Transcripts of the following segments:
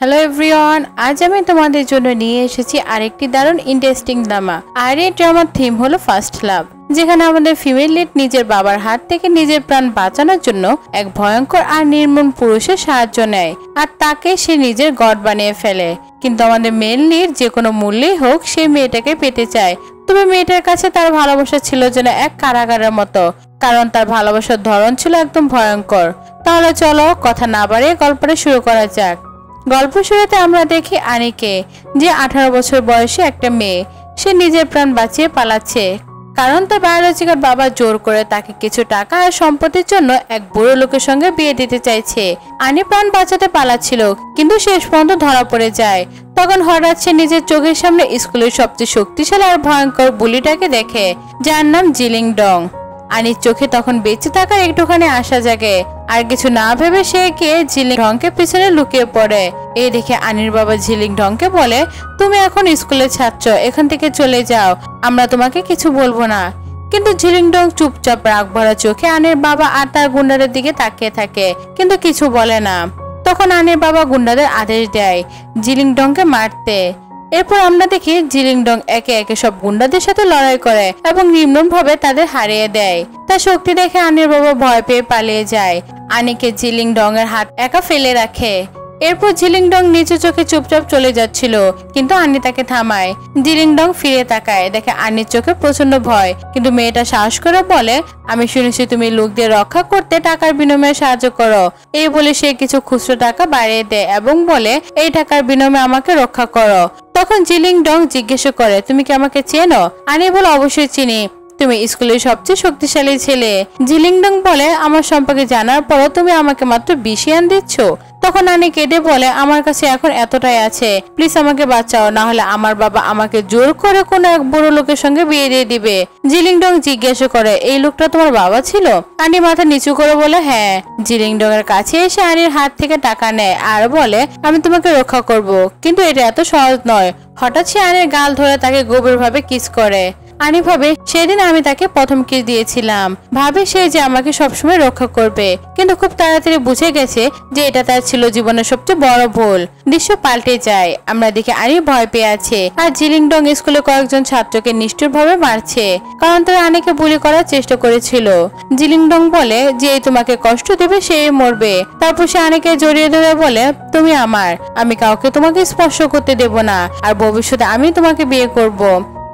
Hello everyone, আজ আমি তোমাদের জন্য নিয়ে এসেছি আরেকটি দারুণ ইন্টারেস্টিং ড্রামা। আর এই ড্রামার থিম হলো ফার্স্ট লাভ, যেখানে আমাদের ফিমেল লিড নিজের বাবার হাত থেকে নিজের প্রাণ বাঁচানোর জন্য এক ভয়ঙ্কর আর নির্মম পুরুষের সাহায্য নেয় আর তাকে সে নিজের গড বানিয়ে ফেলে। কিন্তু আমাদের মেল লিড যে কোনো মূল্যেই হোক সেই মেয়েটাকে পেতে চায়। তবে মেয়েটার কাছে তার ভালোবাসা ছিল যেন এক কারাগারের মতো, কারণ তার ভালোবাসার ধরন ছিল একদম ভয়ঙ্কর। তাহলে চলো কথা না বাড়িয়ে গল্পটা শুরু করা যাক। গল্প শুরুতে আমরা দেখি আনিকে, যে 18 বছর বয়সী একটা মেয়ে। সে নিজের প্রাণ বাঁচিয়ে পালাচ্ছে, কারণ তার বায়োলজিক্যাল বাবা জোর করে তাকে কিছু টাকা আর সম্পত্তির জন্য এক বুড়ো লোকের সঙ্গে বিয়ে দিতে চাইছে। আনি প্রাণ বাঁচাতে পালাচ্ছিল, কিন্তু শেষ পর্যন্ত ধরা পড়ে যায়। তখন হঠাৎ সে নিজের চোখের সামনে স্কুলের সবচেয়ে শক্তিশালী আর ভয়ঙ্কর বুলিটাকে দেখে, যার নাম জিলিং ডং। আনির চোখে তখন বেঁচে থাকার একটুখানি আশা জাগে। আর কিছু না ভেবে সে গিয়ে জিলিং ঢংকে পিছনে লুকিয়ে পড়ে। এই দেখে আনির বাবা জিলিং ঢংকে বলে, তুমি এখন স্কুলের ছাত্র, এখান থেকে চলে যাও, আমরা তোমাকে কিছু বলবো না। কিন্তু জিলিং ডং চুপচাপ রাগ ভরা চোখে আনির বাবা আর তার গুন্ডাদের দিকে তাকিয়ে থাকে, কিন্তু কিছু বলে না। তখন আনির বাবা গুন্ডাদের আদেশ দেয় জিলিং ডংকে মারতে। এরপর আমরা দেখি জিলিং ডং একে একে সব গুন্ডাদের সাথে লড়াই করে এবং নির্মমভাবে তাদের হারিয়ে দেয়। তার শক্তি দেখে আনির বাবা ভয় পেয়ে পালিয়ে যায়। আনিকে জিলিং ডং এর হাত একা ফেলে রাখে। এরপর জিলিং ডং নিচু চোখে চুপচাপ চলে যাচ্ছিল, কিন্তু আনি তাকে থামায়। জিলিং ডং ফিরে তাকায়, দেখে আনির চোখে প্রচন্ড ভয়, কিন্তু মেয়েটা সাহস করে বলে, আমি শুনেছি তুমি লোকদের রক্ষা করতে টাকার বিনিময়ে সাহায্য করো। এই বলে সে কিছু খুচরো টাকা বাড়িয়ে দেয় এবং বলে, এই টাকার বিনিময়ে আমাকে রক্ষা করো। তখন জিলিং ডং জিজ্ঞেস করে, তুমি কি আমাকে চেনো? আনি বলে, অবশ্যই চিনি, তুমি স্কুলের সবচেয়ে শক্তিশালী ছেলে। জিলিং ডং বলে, আমার সম্পর্কে জানার পরও তুমি আমাকে মাত্র 20 ইয়ান দিচ্ছ? তখন আনি কেঁদে বলে, আমার কাছে এখন এতটাই আছে, প্লিজ আমাকে বাঁচাও, না হলে আমার বাবা আমাকে জোর করে কোনো এক বড় লোকের সঙ্গে বিয়ে দিয়ে দিবে। জিলিং ডং জিজ্ঞাসা করে, এই লোকটা তোমার বাবা ছিল? আনি মাথা নিচু করে বলে, হ্যাঁ। জিলিং ডং এর কাছে এসে আনির হাত থেকে টাকা নেয় আর বলে, আমি তোমাকে রক্ষা করব, কিন্তু এটা এত সহজ নয়। হঠাৎ সে আনির গাল ধরে তাকে গভীরভাবে কিস করে। আনি ভাবে, সেদিন আমি তাকে প্রথম কিস দিয়েছিলাম, ভাবে সে যে আমাকে সবসময় রক্ষা করবে, কিন্তু খুব তাড়াতাড়ি বুঝে গেছে যে এটা তার ছিল জীবনের সবচেয়ে বড় ভুল। দৃশ্য পাল্টে যায়, আমরা দেখি আনি ভয় পেয়ে আছে আর জিলিং ডং স্কুলে কয়েকজন ছাত্রকে নিষ্ঠুরভাবে মারছে, কারণ তারা আনিকে বুলি করার চেষ্টা করেছিল। জিলিং ডং বলে, যে তোমাকে কষ্ট দেবে সেই মরবে। তারপর সে আনিকে জড়িয়ে ধরে বলে, তুমি আমার, আমি কাউকে তোমাকে স্পর্শ করতে দেব না, আর ভবিষ্যতে আমি তোমাকে বিয়ে করব।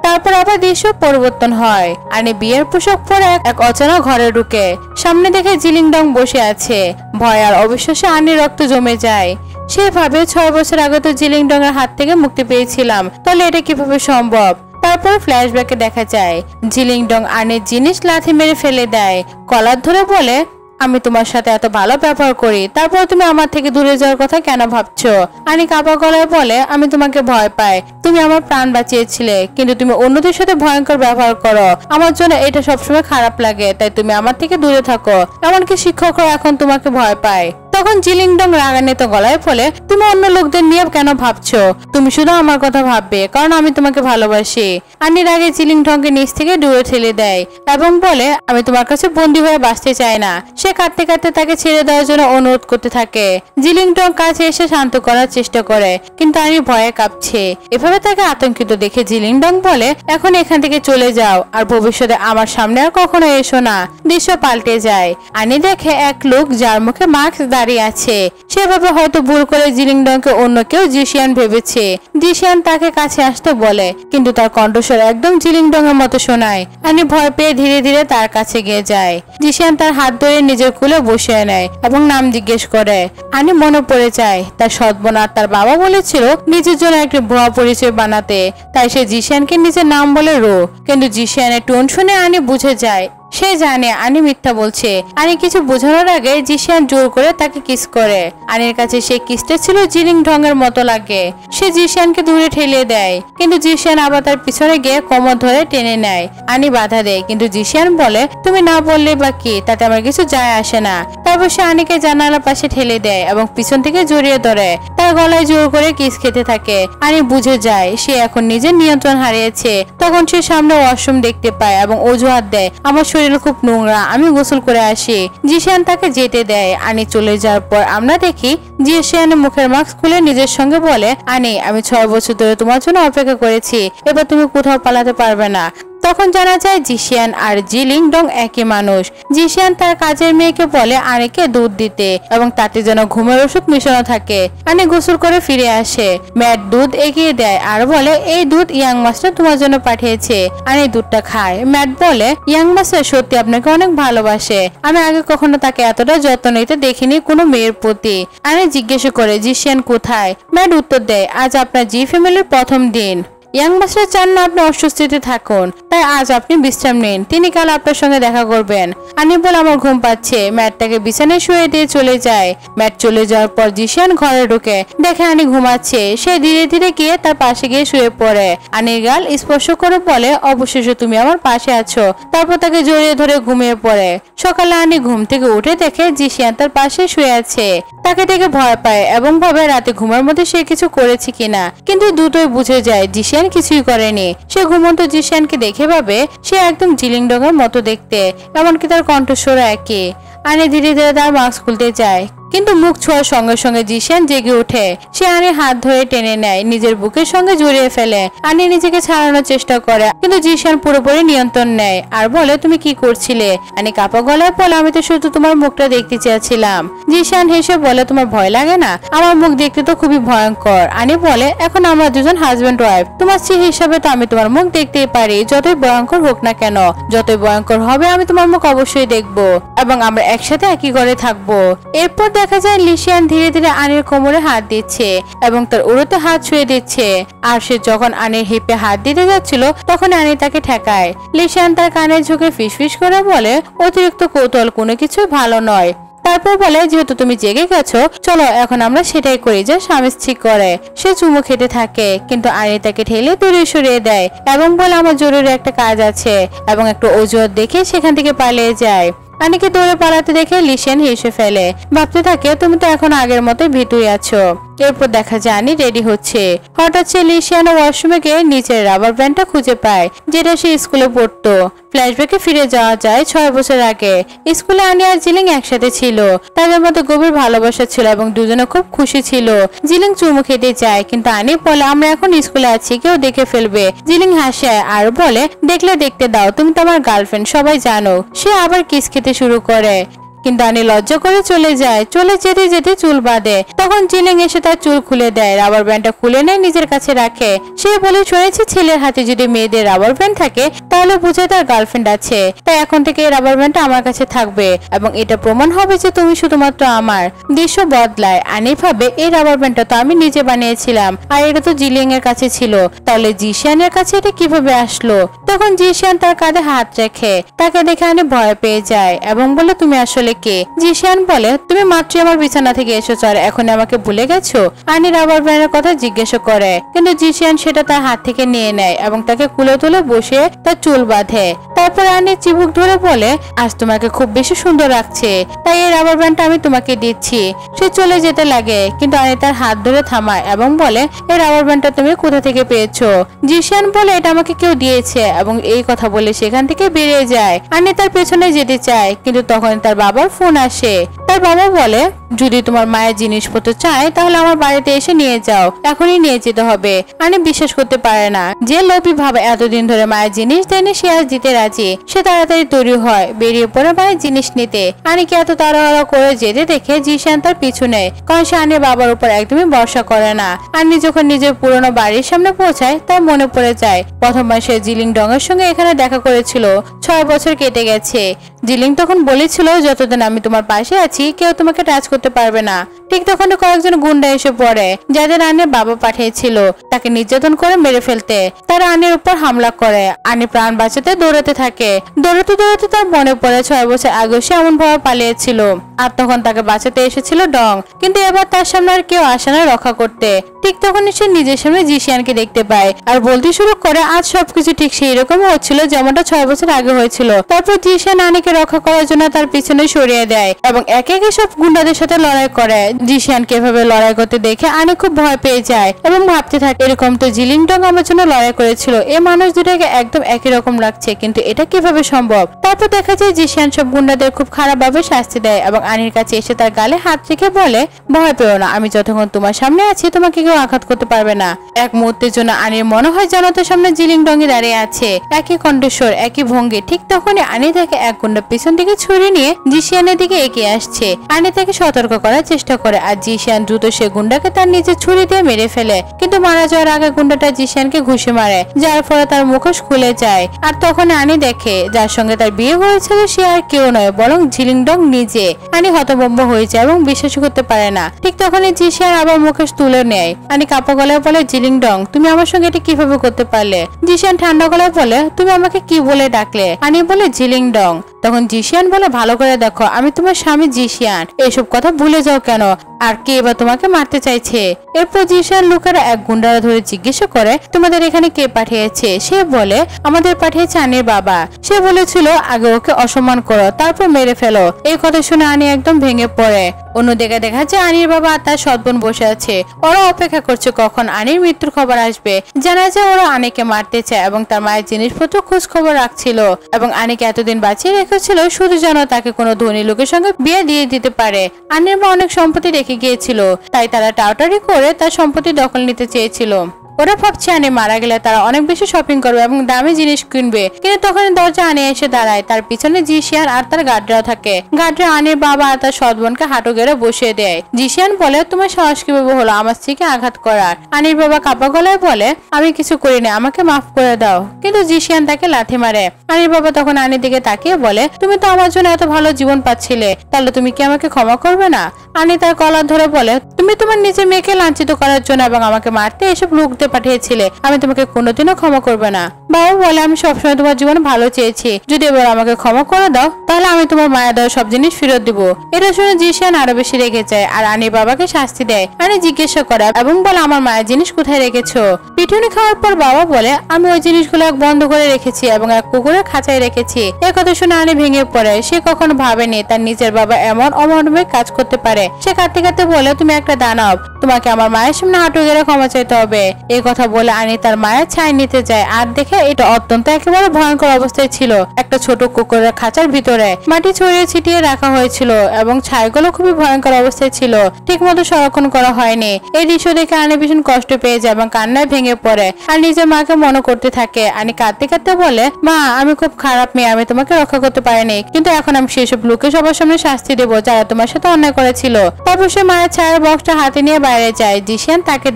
তারপর আবার দৃশ্য পরিবর্তন হয়। আনি বিয়ের পোশাক পরে এক অচেনা ঘরে ঢুকে, সামনে দেখে জিলিং ডং বসে আছে। ভয় আর অবিশ্বাসে আনির রক্ত জমে যায়। সে ভাবে, 6 বছর আগে তো জিলিং ডং এর হাত থেকে মুক্তি পেয়েছিলাম, তাহলে এটা কিভাবে সম্ভব? তারপর ফ্ল্যাশব্যাকে দেখা যায় জিলিং ডং আনির জিনিস লাথি মেরে ফেলে দেয়, কলার ধরে বলে, আমি তোমার সাথে এত ভালো ব্যবহার করি, তারপর তুমি আমার থেকে দূরে যাওয়ার কথা কেন ভাবছো? আনি কাঁপা গলায় বলে, আমি তোমাকে ভয় পাই, তুমি আমার প্রাণ বাঁচিয়েছিলে, কিন্তু তুমি অন্যদের সাথে ভয়ঙ্কর ব্যবহার করো। আমার জন্য এটা সবসময় খারাপ লাগে, তাই তুমি আমার থেকে দূরে থাকো। এমনকি শিক্ষকরা এখন তোমাকে ভয় পায়। তখন জিলিং ডং রাগান্বিত গলায় বলে, তুমি অন্য লোকদের নিয়ে কেন ভাবছো? তুমি শুধু আমার কথা ভাববে, কারণ আমি তোমাকে ভালোবাসি। আনির আগে জিলিং ডংকে নিচ থেকে দূরে ঠেলে দেয় এবং বলে, আমি তোমার কাছে বন্দী হয়ে বাঁচতে চাই না। সে কাঁদতে কাঁদতে তাকে ছেড়ে দেওয়ার জন্য অনুরোধ করতে থাকে। জিলিং ডং কাছে এসে শান্ত করার চেষ্টা করে, কিন্তু আনি ভয়ে কাঁপছে। এভাবে তাকে আতঙ্কিত দেখে জিলিং ডং বলে, এখন এখান থেকে চলে যাও, আর ভবিষ্যতে আমার সামনে আর কখনো এসো না। দৃশ্য পাল্টে যায়। আনি দেখে এক লোক যার মুখে মাস্ক দাঁড়িয়ে আছে। সেভাবে হয়তো ভুল করে জিলিং ডংকে অন্য কেউ জিশিয়ান ভেবেছে। জিশিয়ান তাকে কাছে আসতে বলে, কিন্তু তার কণ্ঠস্বর একদম জিলিং ডং এর মতো শোনায়। আনি ভয় পেয়ে ধীরে ধীরে তার কাছে গিয়ে যায়। জিশিয়ান তার হাত ধরে নিজের কোলে বসিয়ে নেয় এবং নাম জিজ্ঞেস করে। আনি মনে পড়ে যায় তার সৎবোন আর তার বাবা বলেছিল নিজের জন্য একটি ভুয়া পরিচয় বানাতে, তাই সে জিশিয়ানকে নিজের নাম বলে রো। কিন্তু জিশিয়ানের টোন শুনে আনি বুঝে যায়, সে জানে আনি মিথ্যা বলছে। আনি কিছু বোঝানোর আগে জিশিয়ান জোর করে তাকে কিস করে। আনির কাছে সে কিসটা ছিল জিলিং ঢং এর মতো লাগে। সে জিশিয়ানকে দূরে ঠেলে দেয়, কিন্তু জিশিয়ান আবার তার পিছনে গিয়ে কোমর ধরে টেনে নেয়। আনি বাধা দেয়, কিন্তু জিশিয়ান বলে, তুমি না বললে বা কি, তাতে আমার কিছু যায় আসে না। তাই ভয় বসে আনিকে জানালার পাশে ঠেলে দেয় এবং পিছন থেকে জড়িয়ে ধরে তার গলায় জোর করে কিস খেতে থাকে। আনি বুঝে যায় সে এখন নিজের নিয়ন্ত্রণ হারিয়েছে। তখন সে সামনে ওয়াশরুম দেখতে পায় এবং অজুহাত দেয়, আমার শরীর খুব নোংরা, আমি গোসল করে আসি। জিশান তাকে যেতে দেয়। আনি চলে যাওয়ার পর আমরা দেখি জিশানের মুখের মাস্ক খুলে নিজের সঙ্গে বলে, আনি আমি 6 বছর ধরে তোমার জন্য অপেক্ষা করেছি, এবার তুমি কোথাও পালাতে পারবে না। তখন জানা যায় জিশিয়ান আর জিলিং ডং একই মানুষ। জিশিয়ান তার কাজের মেয়েকে বলে আনিকে দুধ দিতে এবং তাতে যেন ঘুমের ওষুধ মিশানো থাকে। আনি গোসল করে ফিরে আসে। ম্যাট দুধ এগিয়ে দেয় আর বলে, এই দুধ ইয়াং মাস্টার তোমার জন্য পাঠিয়েছে। আনি দুধটা খায়। ম্যাট বলে, ইয়াং মাস্টার সত্যি আপনাকে অনেক ভালোবাসে, আমি আগে কখনো তাকে এতটা যত্ন নিতে দেখিনি কোনো মেয়ের প্রতি। আনি জিজ্ঞেস করে জিশিয়ান কোথায়। ম্যাট উত্তর দেয়, আজ আপনার জি ফ্যামিলির প্রথম দিন। ইয়াং মাস্টার চান না আপনি অস্বস্তিতে থাকুন, তাই আজ আপনি বিশ্রাম নিন, তিনি কাল আপনার সঙ্গে দেখা করবেন। আনি বলে, আমার ঘুম পাচ্ছে। ম্যাট তাকে বিছানায় শুয়ে দিয়ে চলে যায়। ম্যাট চলে যাওয়ার পর জিশিয়ান ঘরে ঢুকে দেখে আনি ঘুমাচ্ছে। সে ধীরে ধীরে গিয়ে তার পাশে গিয়ে শুয়ে পড়ে। আনির গাল স্পর্শ করে বলে, অবশেষে তুমি আমার পাশে আছো। তারপর তাকে জড়িয়ে ধরে ঘুমিয়ে পড়ে। সকালে আনি ঘুম থেকে উঠে দেখে জিশিয়ান তার পাশে শুয়ে আছে। তাকে দেখে ভয় পায় এবং ভাবে রাতে ঘুমের মধ্যে সে কিছু করেছে কিনা, কিন্তু দ্রুতই বুঝে যায় জিশিয়ান কিছুই করেনি। সে ঘুমন্ত জিশিয়ানকে দেখে ভাবে সে একদম জিলিং ডংয়ের মতো দেখতে, এমনকি তার কণ্ঠস্বর একই। আনি ধীরে ধীরে তার মাস্ক খুলতে যায়, কিন্তু মুখ ছোঁয়ার সঙ্গে সঙ্গে জিশিয়ান জেগে ওঠে। সে আনির হাত ধরে টেনে নেয়, নিজের বুকের সঙ্গে জড়িয়ে ফেলে। আনি নিজেকে ছাড়ানোর চেষ্টা করে, কিন্তু জিশিয়ান পুরোপুরি নিয়ন্ত্রণ নেয় আর বলে, তুমি কি করছিলে? আনি কাঁপা গলায় বলে, আমি তো শুধু তোমার মুখটা দেখতে চেয়েছিলাম। জিশিয়ান হেসে বলে, তোমার ভয় লাগে না? আমার মুখ দেখতে তো খুবই ভয়ঙ্কর। আনি বলে, এখন আমরা দুজন হাজবেন্ড ওয়াইফ, তোমার স্ত্রী হিসাবে তো আমি তোমার মুখ দেখতেই পারি, যতই ভয়ঙ্কর হোক না কেন। যতই ভয়ঙ্কর হবে আমি তোমার মুখ অবশ্যই দেখবো এবং আমরা একসাথে একই ঘরে থাকবো। এরপর দেখা যায় লিশিয়ান ধীরে ধীরে আনির কোমরে হাত দিচ্ছে এবং তার উড়োতে হাত ছুঁয়ে দিচ্ছে। আর সে যখন আনির হিপে হাত দিতে যাচ্ছিল তখন আনি তাকে ঠেকায়। লিশিয়ান তার কানে ঝুঁকে ফিসফিস করে বলে, অতিরিক্ত কৌতূহল কোনো কিছু ভালো নয়। তারপর বলে, যেহেতু তুমি জেগে গেছো, চলো এখন আমরা সেটাই করি যা স্বামী স্ত্রী করে। সে চুমু খেতে থাকে, কিন্তু আনি তাকে ঠেলে দূরে সরিয়ে দেয় এবং বলে, আমার জরুরি একটা কাজ আছে, এবং একটা অজুহাত দেখে সেখান থেকে পালিয়ে যায়। আনিকে দৌড়ে পালাতে দেখে লিশিয়ান হেসে ফেলে, ভাবতে থাকে তুমি তো এখন আগের মতোই ভীতুই আছো। এরপর দেখা যায় আনি রেডি হচ্ছে। হঠাৎ সে লিশিয়ান ওয়াশরুমে গিয়ে নিচের রাবার ব্যান্ডটা খুঁজে পায়, যেটা সে স্কুলে পড়তো। ফ্ল্যাশব্যাকে ফিরে যাওয়া যায় 6 বছর আগে। স্কুলে আনি আর জিলিং একসাথে ছিল, তাদের মধ্যে গভীর ভালোবাসা ছিল এবং দুজনে খুব খুশি ছিল। জিলিং চুমু খেতে চায়, কিন্তু আনি বলে, আমরা এখন স্কুলে আছি, কেউ দেখে ফেলবে। জিলিং হাসে আর বলে, দেখলে দেখতে দাও, তুমি তো আমার গার্লফ্রেন্ড, সবাই জানো। সে আবার কিস খেতে শুরু করে, কিন্তু আনি লজ্জা করে চলে যায়। চলে যেতে যেতে চুল বাঁধে, তখন জিলিং এসে তার চুল খুলে দেয়, রাবার ব্যান্ডটা খুলে নেয়, নিজের কাছে রাখে। সে বলে, শুনেছি ছেলের হাতে যদি মেয়েদের রাবার ব্যান্ড থাকে তাহলে বুঝে তার গার্লফ্রেন্ড আছে, তাই এখন থেকে এই রাবার ব্যান্ডটা আমার কাছে থাকবে এবং এটা প্রমাণ হবে যে তুমি শুধুমাত্র আমার। দৃশ্য বদলায়। আনি ভাবে, এই রাবার ব্যান্ডটা তো আমি নিজে বানিয়েছিলাম আর এটা তো জিলিং এর কাছে ছিল, তাহলে জিশিয়ানের কাছে এটা কিভাবে আসলো? তখন জিশিয়ান তার কাঁধে হাত রেখে তাকে দেখে আনি ভয় পেয়ে যায় এবং বলে, তুমি আসলে কে? জিশিয়ান বলে, তুমি মাত্রই আমার বিছানা থেকে এসেছো আর এখন আমাকে ভুলে গেছো? আনি রাবার ব্যান্ডের কথা জিজ্ঞেস করে, কিন্তু জিশিয়ান সেটা তার হাত থেকে নিয়ে নেয় এবং তাকে কুলে তুলে বসে তার চুল বাঁধে। তারপর আনি চিবুক ধরে বলে, আজ তোমাকে খুব বেশি সুন্দর লাগছে, তাই এই রাবার ব্যান্ডটা আমি তোমাকে দিচ্ছি। সে চলে যেতে লাগে, কিন্তু আনি তার হাত ধরে থামায় এবং বলে, এই রাবার ব্যান্ডটা তুমি কোথা থেকে পেয়েছো? জিশিয়ান বলে, এটা আমাকে কেউ দিয়েছে এবং এই কথা বলে সেখান থেকে বেরিয়ে যায়। আনি তার পেছনে যেতে চায়, কিন্তু তখন তার বাবার ফোন আসে। তার বাবা বলে, যদি তোমার মায়ের জিনিসপত্র চায় তাহলে আমার বাড়িতে এসে নিয়ে যাও, এখনই নিয়ে যেতে হবে। আনি বিশ্বাস করতে পারে না যে লোভী ভাবে এতদিন ধরে মায়ের জিনিস দেয়নি সে আজ দিতে রাজি। সে তাড়াতাড়ি তৈরি হয়, বেরিয়ে পড়ে মায়ের জিনিস নিতে। আনিকে এত তাড়াহুড়া করে যেতে দেখে জিশান তার পিছু নেয়, কারণ সে আনির বাবার উপর একদমই ভরসা করে না। আনি যখন নিজের পুরনো বাড়ির সামনে পৌঁছায় তার মনে পড়ে যায় প্রথমবার সে জিলিং ডংয়ের সঙ্গে এখানে দেখা করেছিল। 6 বছর কেটে গেছে। জিলিং তখন বলেছিল, যতদিন আমি তোমার পাশে আছি কেউ তোমাকে টাচ করতে করতে পারবে না। ঠিক তখন কয়েকজন গুন্ডা এসে পড়ে, যাদের আনির বাবা পাঠিয়েছিল তাকে নির্যাতন করে মেরে ফেলতে। তারা আনির উপর হামলা করে। আনি প্রাণ বাঁচাতে দৌড়াতে থাকে। দৌড়াতে দৌড়াতে তার মনে পড়ে 6 বছর আগে সে এমন ভাবে পালিয়েছিল, আর তখন তাকে বাঁচাতে এসেছিল ডং। কিন্তু এবার তার সামনে আর কেউ আসে না রক্ষা করতে। ঠিক তখন সে নিজের সামনে জিশিয়ানকে দেখতে পায় আর বলতে শুরু করে আজ সবকিছু ঠিক সেই রকম হচ্ছিল যেমনটা 6 বছর আগে হয়েছিল। তারপর জিশিয়ান আনিকে রক্ষা করার জন্য তার পিছনে সরিয়ে দেয় এবং একে একে সব গুন্ডাদের সাথে লড়াই করে। জিশিয়ানকে এভাবে লড়াই করতে দেখে আনি খুব ভয় পেয়ে যায় এবং ভাবতে থাকে এরকম তো জিলিং ডং আমার জন্য লড়াই করেছিল। এই মানুষ দুটাকে একদম একই রকম লাগছে, কিন্তু এটা কিভাবে সম্ভব? তারপর দেখা যায় জিশিয়ান সব গুন্ডাদের খুব খারাপ ভাবে শাস্তি দেয় এবং আনির কাছে এসে তার গালে হাত রেখে বলে, ভয় পেও না, আমি যতক্ষণ তোমার সামনে আছি তোমাকে কেউ আঘাত করতে পারবে না। এক মুহূর্তের জন্য আনির মনে হয় জনতার সামনে জিলিং ডংই দাঁড়িয়ে আছে, একই কণ্ঠস্বর, একই ভঙ্গি। ঠিক তখনই আনি তাকে এক গুন্ডা পিছন দিকে ছুরি নিয়ে জিশিয়ানের দিকে এগিয়ে আসছে। আনি তাকে সতর্ক করার চেষ্টা করে আর জিশিয়ান দ্রুত সে গুন্ডাকে তার নিজের ছুরি দিয়ে মেরে ফেলে। কিন্তু মারা যাওয়ার আগে গুন্ডাটা জিশিয়ানকে ঘুষি মারে, যার ফলে তার মুখোশ খুলে যায়। আর তখন আনি দেখে যার সঙ্গে তার বিয়ে হয়েছিল সে আর কেউ নয় বরং জিলিং ডং নিজে। আনি হতভম্ব হয়ে যায় এবং বিশ্বাস করতে পারে না। ঠিক তখনই জিশিয়ান আবার মুখোশ তুলে নেয়। আনি কাঁপা গলায় বলে, জিলিং ডং তুমি আমার সঙ্গে এটা কিভাবে করতে পারলে? জিশিয়ান ঠান্ডা গলায় বলে, তুমি আমাকে কি বলে ডাকলে? আনি বলে, জিলিং ডং। তখন জিশিয়ান বলে, ভালো করে দেখো আমি তোমার স্বামী জিশিয়ান, এসব কথা ভুলে যাও কেন? আর কে এবার তোমাকে মারতে চাইছে? এরপর জিশিয়ান লোকেরা এক গুন্ডারা ধরে জিজ্ঞাসা করে, তোমাদের এখানে কে পাঠিয়েছে? সে বলে, আমাদের পাঠিয়েছে আনির বাবা। সে বলেছিল আগে ওকে অসম্মান করো তারপর মেরে ফেলো। এই কথা শুনে আনি একদম ভেঙে পড়ে। অন্যদিকে দেখা যায় আনির বাবা আর তার সৎ বোন বসে আছে। ওরা অপেক্ষা করছে কখন আনির মৃত্যুর খবর আসবে। জানা যায় ওরা আনিকে মারতে চায় এবং তার মায়ের জিনিসপত্র খোঁজ খবর রাখছিল এবং আনিকে এতদিন বাঁচিয়ে রেখেছিল শুধু যেন তাকে কোনো ধনী লোকের সঙ্গে বিয়ে দিয়ে দিতে পারে। আনির মা অনেক সম্পত্তি রেখে গিয়েছিল, তাই তারা টাউটারি করে তার সম্পত্তি দখল নিতে চেয়েছিল। ওরা ভাবছে আনি মারা গেলে তারা অনেক বেশি শপিং করবে এবং দামি জিনিস কিনবে। কিন্তু তখন দরজা আনি এসে দাঁড়ায়, তার পিছনে জিশিয়ান আর তার গার্ডরা থাকে। গার্ডরা আনির বাবা আর তার সৎ বোনকে হাঁটু গেড়ে বসিয়ে দেয়। জিশিয়ান বলে, তোমার সাহস কিভাবে হলো আমার স্ত্রীকে আঘাত করার? আনির বাবা কাপা গলায় বলে, আমি কিছু করিনি, আমাকে মাফ করে দাও। কিন্তু জিশিয়ান তাকে লাথি মারে। আনির বাবা তখন আনির দিকে তাকিয়ে বলে, তুমি তো আমার জন্য এত ভালো জীবন পাচ্ছিলে, তাহলে তুমি কি আমাকে ক্ষমা করবে না? আনি তার কলার ধরে বলে, তুমি তোমার নিজের মেয়েকে লাঞ্ছিত করার জন্য এবং আমাকে মারতে এসব লোকদের পাঠিয়েছিলে, আমি তোমাকে কোনোদিনও ক্ষমা করবে না। বাবা বলে, আমি সবসময় তোমার জীবনে ভালো চেয়েছি, যদি এবার আমাকে ক্ষমা করে দাও তাহলে আমি তোমার মায়া দেওয়া সব জিনিস ফেরত দিব। এটা শুনে জিশিয়ান আরো বেশি রেগে যায় আর আনির বাবাকে শাস্তি দেয়। আনি জিজ্ঞাসা করে এবং বলে, আমার মায়ের জিনিস কোথায় রেখেছো? পিটুনি খাওয়ার পর বাবা বলে, আমি ওই জিনিসগুলো বন্ধ করে রেখেছি এবং এক কুকুরের খাঁচায় রেখেছি। এ কথা শুনে আনি ভেঙে পড়ে। সে কখনো ভাবেনি তার নিজের বাবা এমন অমানবিক কাজ করতে পারে। সে কাঁদতে কাঁদতে বলে, তুমি একটা দানব, তোমাকে আমার মায়ের সামনে হাঁটু গেড়ে ক্ষমা চাইতে হবে। এই কথা বলে আনি তার মায়ের ছাই নিতে যায় আর দেখে এটা অত্যন্ত একেবারে ভয়ঙ্কর অবস্থায় ছিল। একটা ছোট কুকুরের খাঁচার ভিতরে মাটি ছড়িয়ে ছিটিয়ে রাখা হয়েছিল এবং ছাইগুলো খুবই ভয়ঙ্কর অবস্থায় ছিল, ঠিক মতো সংরক্ষণ করা হয়নি। এই দৃশ্য দেখে আনি ভীষণ কষ্ট পেয়ে যায় এবং কান্নায় ভেঙে পড়ে আর নিজের মাকে মনে করতে থাকে। আনি কাঁদতে কাঁদতে বলে, মা আমি খুব খারাপ মেয়ে, আমি তোমাকে রক্ষা করতে পারিনি, কিন্তু এখন আমি সেসব লোকে সবার সামনে শাস্তি দেবো যারা তোমার সাথে অন্যায় করেছিল। তারপর সে মায়ের ছায়ার বক্সটা হাতে নিয়ে বাইরে যায়। জিশিয়ান তাকে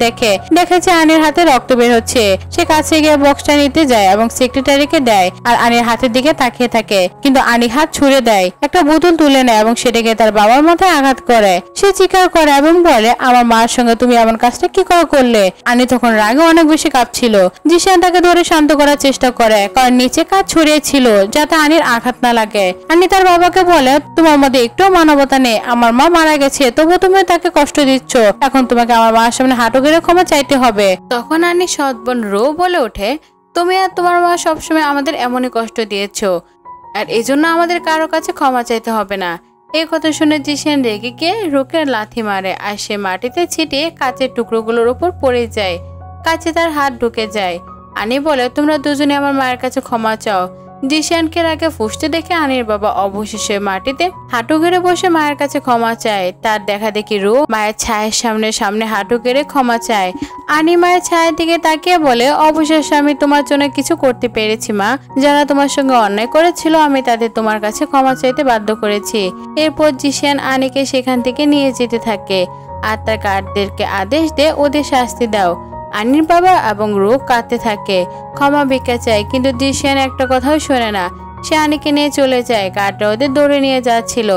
দেখেছে আনির হাতে রক্ত বের হচ্ছে। সে কাছে গিয়ে বক্সটা নিতে যায় এবং সেক্রেটারিকে দেয় আর আনির হাতের দিকে তাকিয়ে থাকে, কিন্তু আনি হাত ছুড়ে দেয়, একটা বোতল তুলে নেয় এবং সেটাকে তার বাবার মাথায় আঘাত করে। সে চিৎকার করে এবং বলে, আমার মার সঙ্গে তুমি এমন কাজটা কি করে করলে? আনি তখন রাগে অনেক বেশি কাঁপছিল। জিশিয়ান তাকে ধরে শান্ত করার চেষ্টা করে, কারণ নিচে কাজ ছড়িয়েছিল যাতে আনির আঘাত না লাগে। আনি তার বাবাকে বলে, তোমার মধ্যে একটু মানবতা নেই, আমার মা মারা গেছে তবু তুমি তাকে কষ্ট দিচ্ছ, এখন তোমাকে আমার মার সামনে হাঁটু গেড়ে ক্ষমা চাইতে হবে। তখন আনি সৎ বোন রো বলে ওঠে, তুমি আর তোমার মা সবসময় আমাদের এমনই কষ্ট দিয়েছ আর এই জন্য আমাদের কারো কাছে ক্ষমা চাইতে হবে না। এই কথা শুনে জিশিয়ান রেগে গিয়ে রোকের লাথি মারে আর সে মাটিতে ছিটিয়ে কাঁচের টুকরোগুলোর উপর পড়ে যায়। কাছে তার হাত ঢুকে যায়। আনি বলে, তোমরা দুজনে আমার মায়ের কাছে ক্ষমা চাও। জিশিয়ানকে রাগে ফুঁসতে দেখে আনির বাবা অবশেষে মাটিতে হাঁটু গেড়ে বসে মায়ের কাছে ক্ষমা চায়। তার দেখা দেখি রো মায়ের ছায়ের সামনে হাঁটু গেড়ে ক্ষমা চায়। আনি মায়ের ছায়ের দিকে তাকিয়ে বলে, অবশেষে আমি তোমার জন্য কিছু করতে পেরেছি মা, যারা তোমার সঙ্গে অন্যায় করেছিল আমি তাদের তোমার কাছে ক্ষমা চাইতে বাধ্য করেছি। এরপর জিশিয়ান আনিকে সেখান থেকে নিয়ে যেতে থাকে আর তার গার্ডদেরকে আদেশ দেয় ওদের শাস্তি দাও। আনির বাবা এবং রো কাঁদতে থাকে, ক্ষমা ভিক্ষা চায়, কিন্তু জিশিয়ান একটা কথাও শোনে না। সে আনিকে নিয়ে চলে যায়। গার্ডরা ওদের দৌড়ে নিয়ে যাচ্ছিল।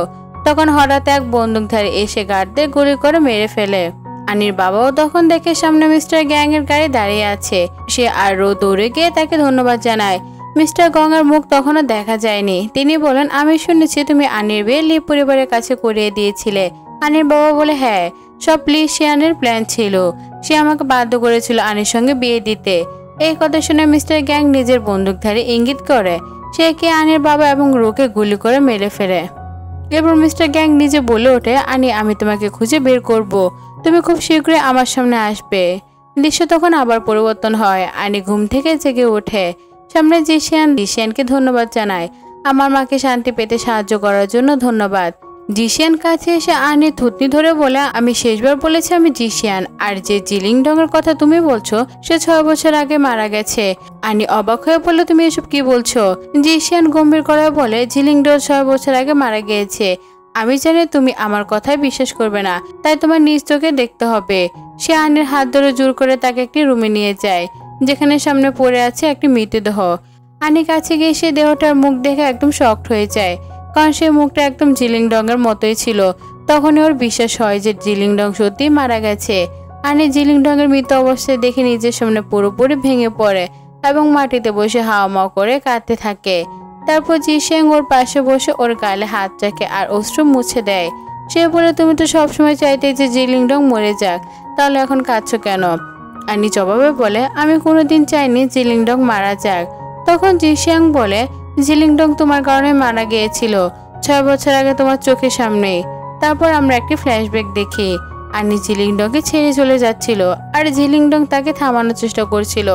তখন হঠাৎ এক বন্দুকধারী এসে গার্ডদের গুলি করে মেরে ফেলে। আনির বাবাও তখন দেখে সামনে মিস্টার গ্যাং এর গাড়ি দাঁড়িয়ে আছে। সে আরও দৌড়ে গিয়ে তাকে ধন্যবাদ জানায়। মিস্টার গঙ্গার মুখ তখনও দেখা যায়নি। তিনি বলেন, আমি শুনেছি তুমি আনির বিয়ে লি পরিবারের কাছে করিয়ে দিয়েছিলে। আনির বাবা বলে, হ্যাঁ, সব লি শিয়ানের প্ল্যান ছিল। সে আমাকে বাধ্য করেছিল আনির সঙ্গে বিয়ে দিতে। এই কথা শুনে মিস্টার গ্যাং নিজের বন্দুকধারী ইঙ্গিত করে সে কে আনির বাবা এবং রুকে গুলি করে মেরে ফেলে। এরপর মিস্টার গ্যাং নিজে বলে ওঠে, আনি, আমি তোমাকে খুঁজে বের করব, তুমি খুব শীঘ্রই আমার সামনে আসবে। দৃশ্য তখন আবার পরিবর্তন হয়। আনি ঘুম থেকে জেগে ওঠে। সামনে জিশিয়ানকে ধন্যবাদ জানায়। আমার মাকে শান্তি পেতে সাহায্য করার জন্য ধন্যবাদ। জিশিয়ান কাছে এসে আনি থুতনি ধরে বলে, আমি শেষবার বলেছি আমি জিশিয়ান, আর যে জিলিংডং এর কথা তুমি বলছো সে 6 বছর আগে মারা গেছে। আনি অবাক হয়ে বলল, তুমি এসব কি বলছো? জিশিয়ান গম্ভীর করে বলে, জিলিংডং 6 বছর আগে মারা গিয়েছে। আমি জানি তুমি আমার কথায় বিশ্বাস করবে না, তাই তোমার নিজ চোখে দেখতে হবে। সে আনির হাত ধরে জোর করে তাকে একটি রুমে নিয়ে যায়, যেখানে সামনে পড়ে আছে একটি মৃতদেহ। আনি কাছে গিয়ে সে দেহটার মুখ দেখে একদম শকড হয়ে যায়, কারণ সে মুখটা একদম জিলিংডং এর মতোই ছিল। তখনই ওর বিশ্বাস হয় যে জিলিংডং সত্যি মারা গেছে। আনি জিলিংডং এর মৃত অবস্থায় দেখে নিজের সামনে পুরোপুরি ভেঙে পড়ে এবং মাটিতে বসে হাওয়া করে কাঁদতে থাকে। তারপর জিশিয়াং ওর পাশে বসে ওর গালে হাত রাখে আর অশ্রু মুছে দেয়। সে বলে, তুমি তো সবসময় চাইতে যে জিলিংডং মরে যাক, তাহলে এখন কাঁদছো কেন? আনি জবাবে বলে, আমি কোনোদিন চাইনি জিলিংডং মারা যাক। তখন জিশিয়াং বলে, জিলিংডং তোমার কারণে মারা গিয়েছিল 6 বছর আগে তোমার চোখের সামনেই। তারপর আমরা একটি ফ্ল্যাশব্যাক দেখি। আনি জিলিংডংকে ছেড়ে চলে যাচ্ছিল আর জিলিংডং তাকে থামানোর চেষ্টা করছিল,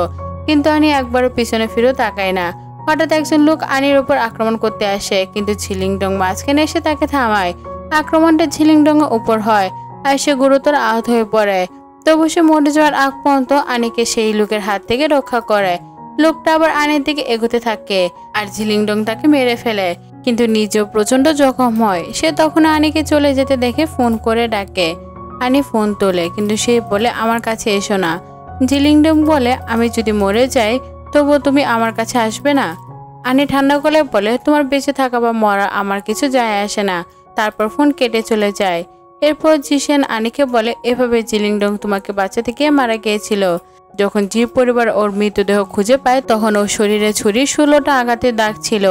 কিন্তু আনি একবারও পিছনে ফিরেও তাকায় না। হঠাৎ একজন লোক আনির উপর আক্রমণ করতে আসে, কিন্তু জিলিংডং মাঝখানে এসে তাকে থামায়। আক্রমণটা জিলিংডং এর উপর হয় আর সে গুরুতর আহত হয়ে পড়ে। তবু সে মরে যাওয়ার আগ পর্যন্ত আনিকে সেই লোকের হাত থেকে রক্ষা করে। লোকটা আবার আনির দিকে এগোতে থাকে আর জিলিংডং তাকে মেরে ফেলে, কিন্তু নিজেও প্রচন্ড জখম হয়। সে তখন আনিকে চলে যেতে দেখে ফোন করে ডাকে। আনি ফোন তোলে, কিন্তু সে বলে, আমার কাছে এসো না। জিলিংডং বলে, আমি যদি মরে যাই তবুও তুমি আমার কাছে আসবে না? আনি ঠান্ডা গলায় বলে, তোমার বেঁচে থাকা বা মরা আমার কিছু যায় আসে না। তারপর ফোন কেটে চলে যায়। এরপর জিশিয়ান আনিকে বলে, এভাবে জিলিংডং তোমাকে বাঁচাতে গিয়ে মারা গিয়েছিল। যখন জি পরিবার ওর মৃতদেহ খুঁজে পায় তখন ওর শরীরে ছুরির 16টা আঘাতের দাগ ছিল।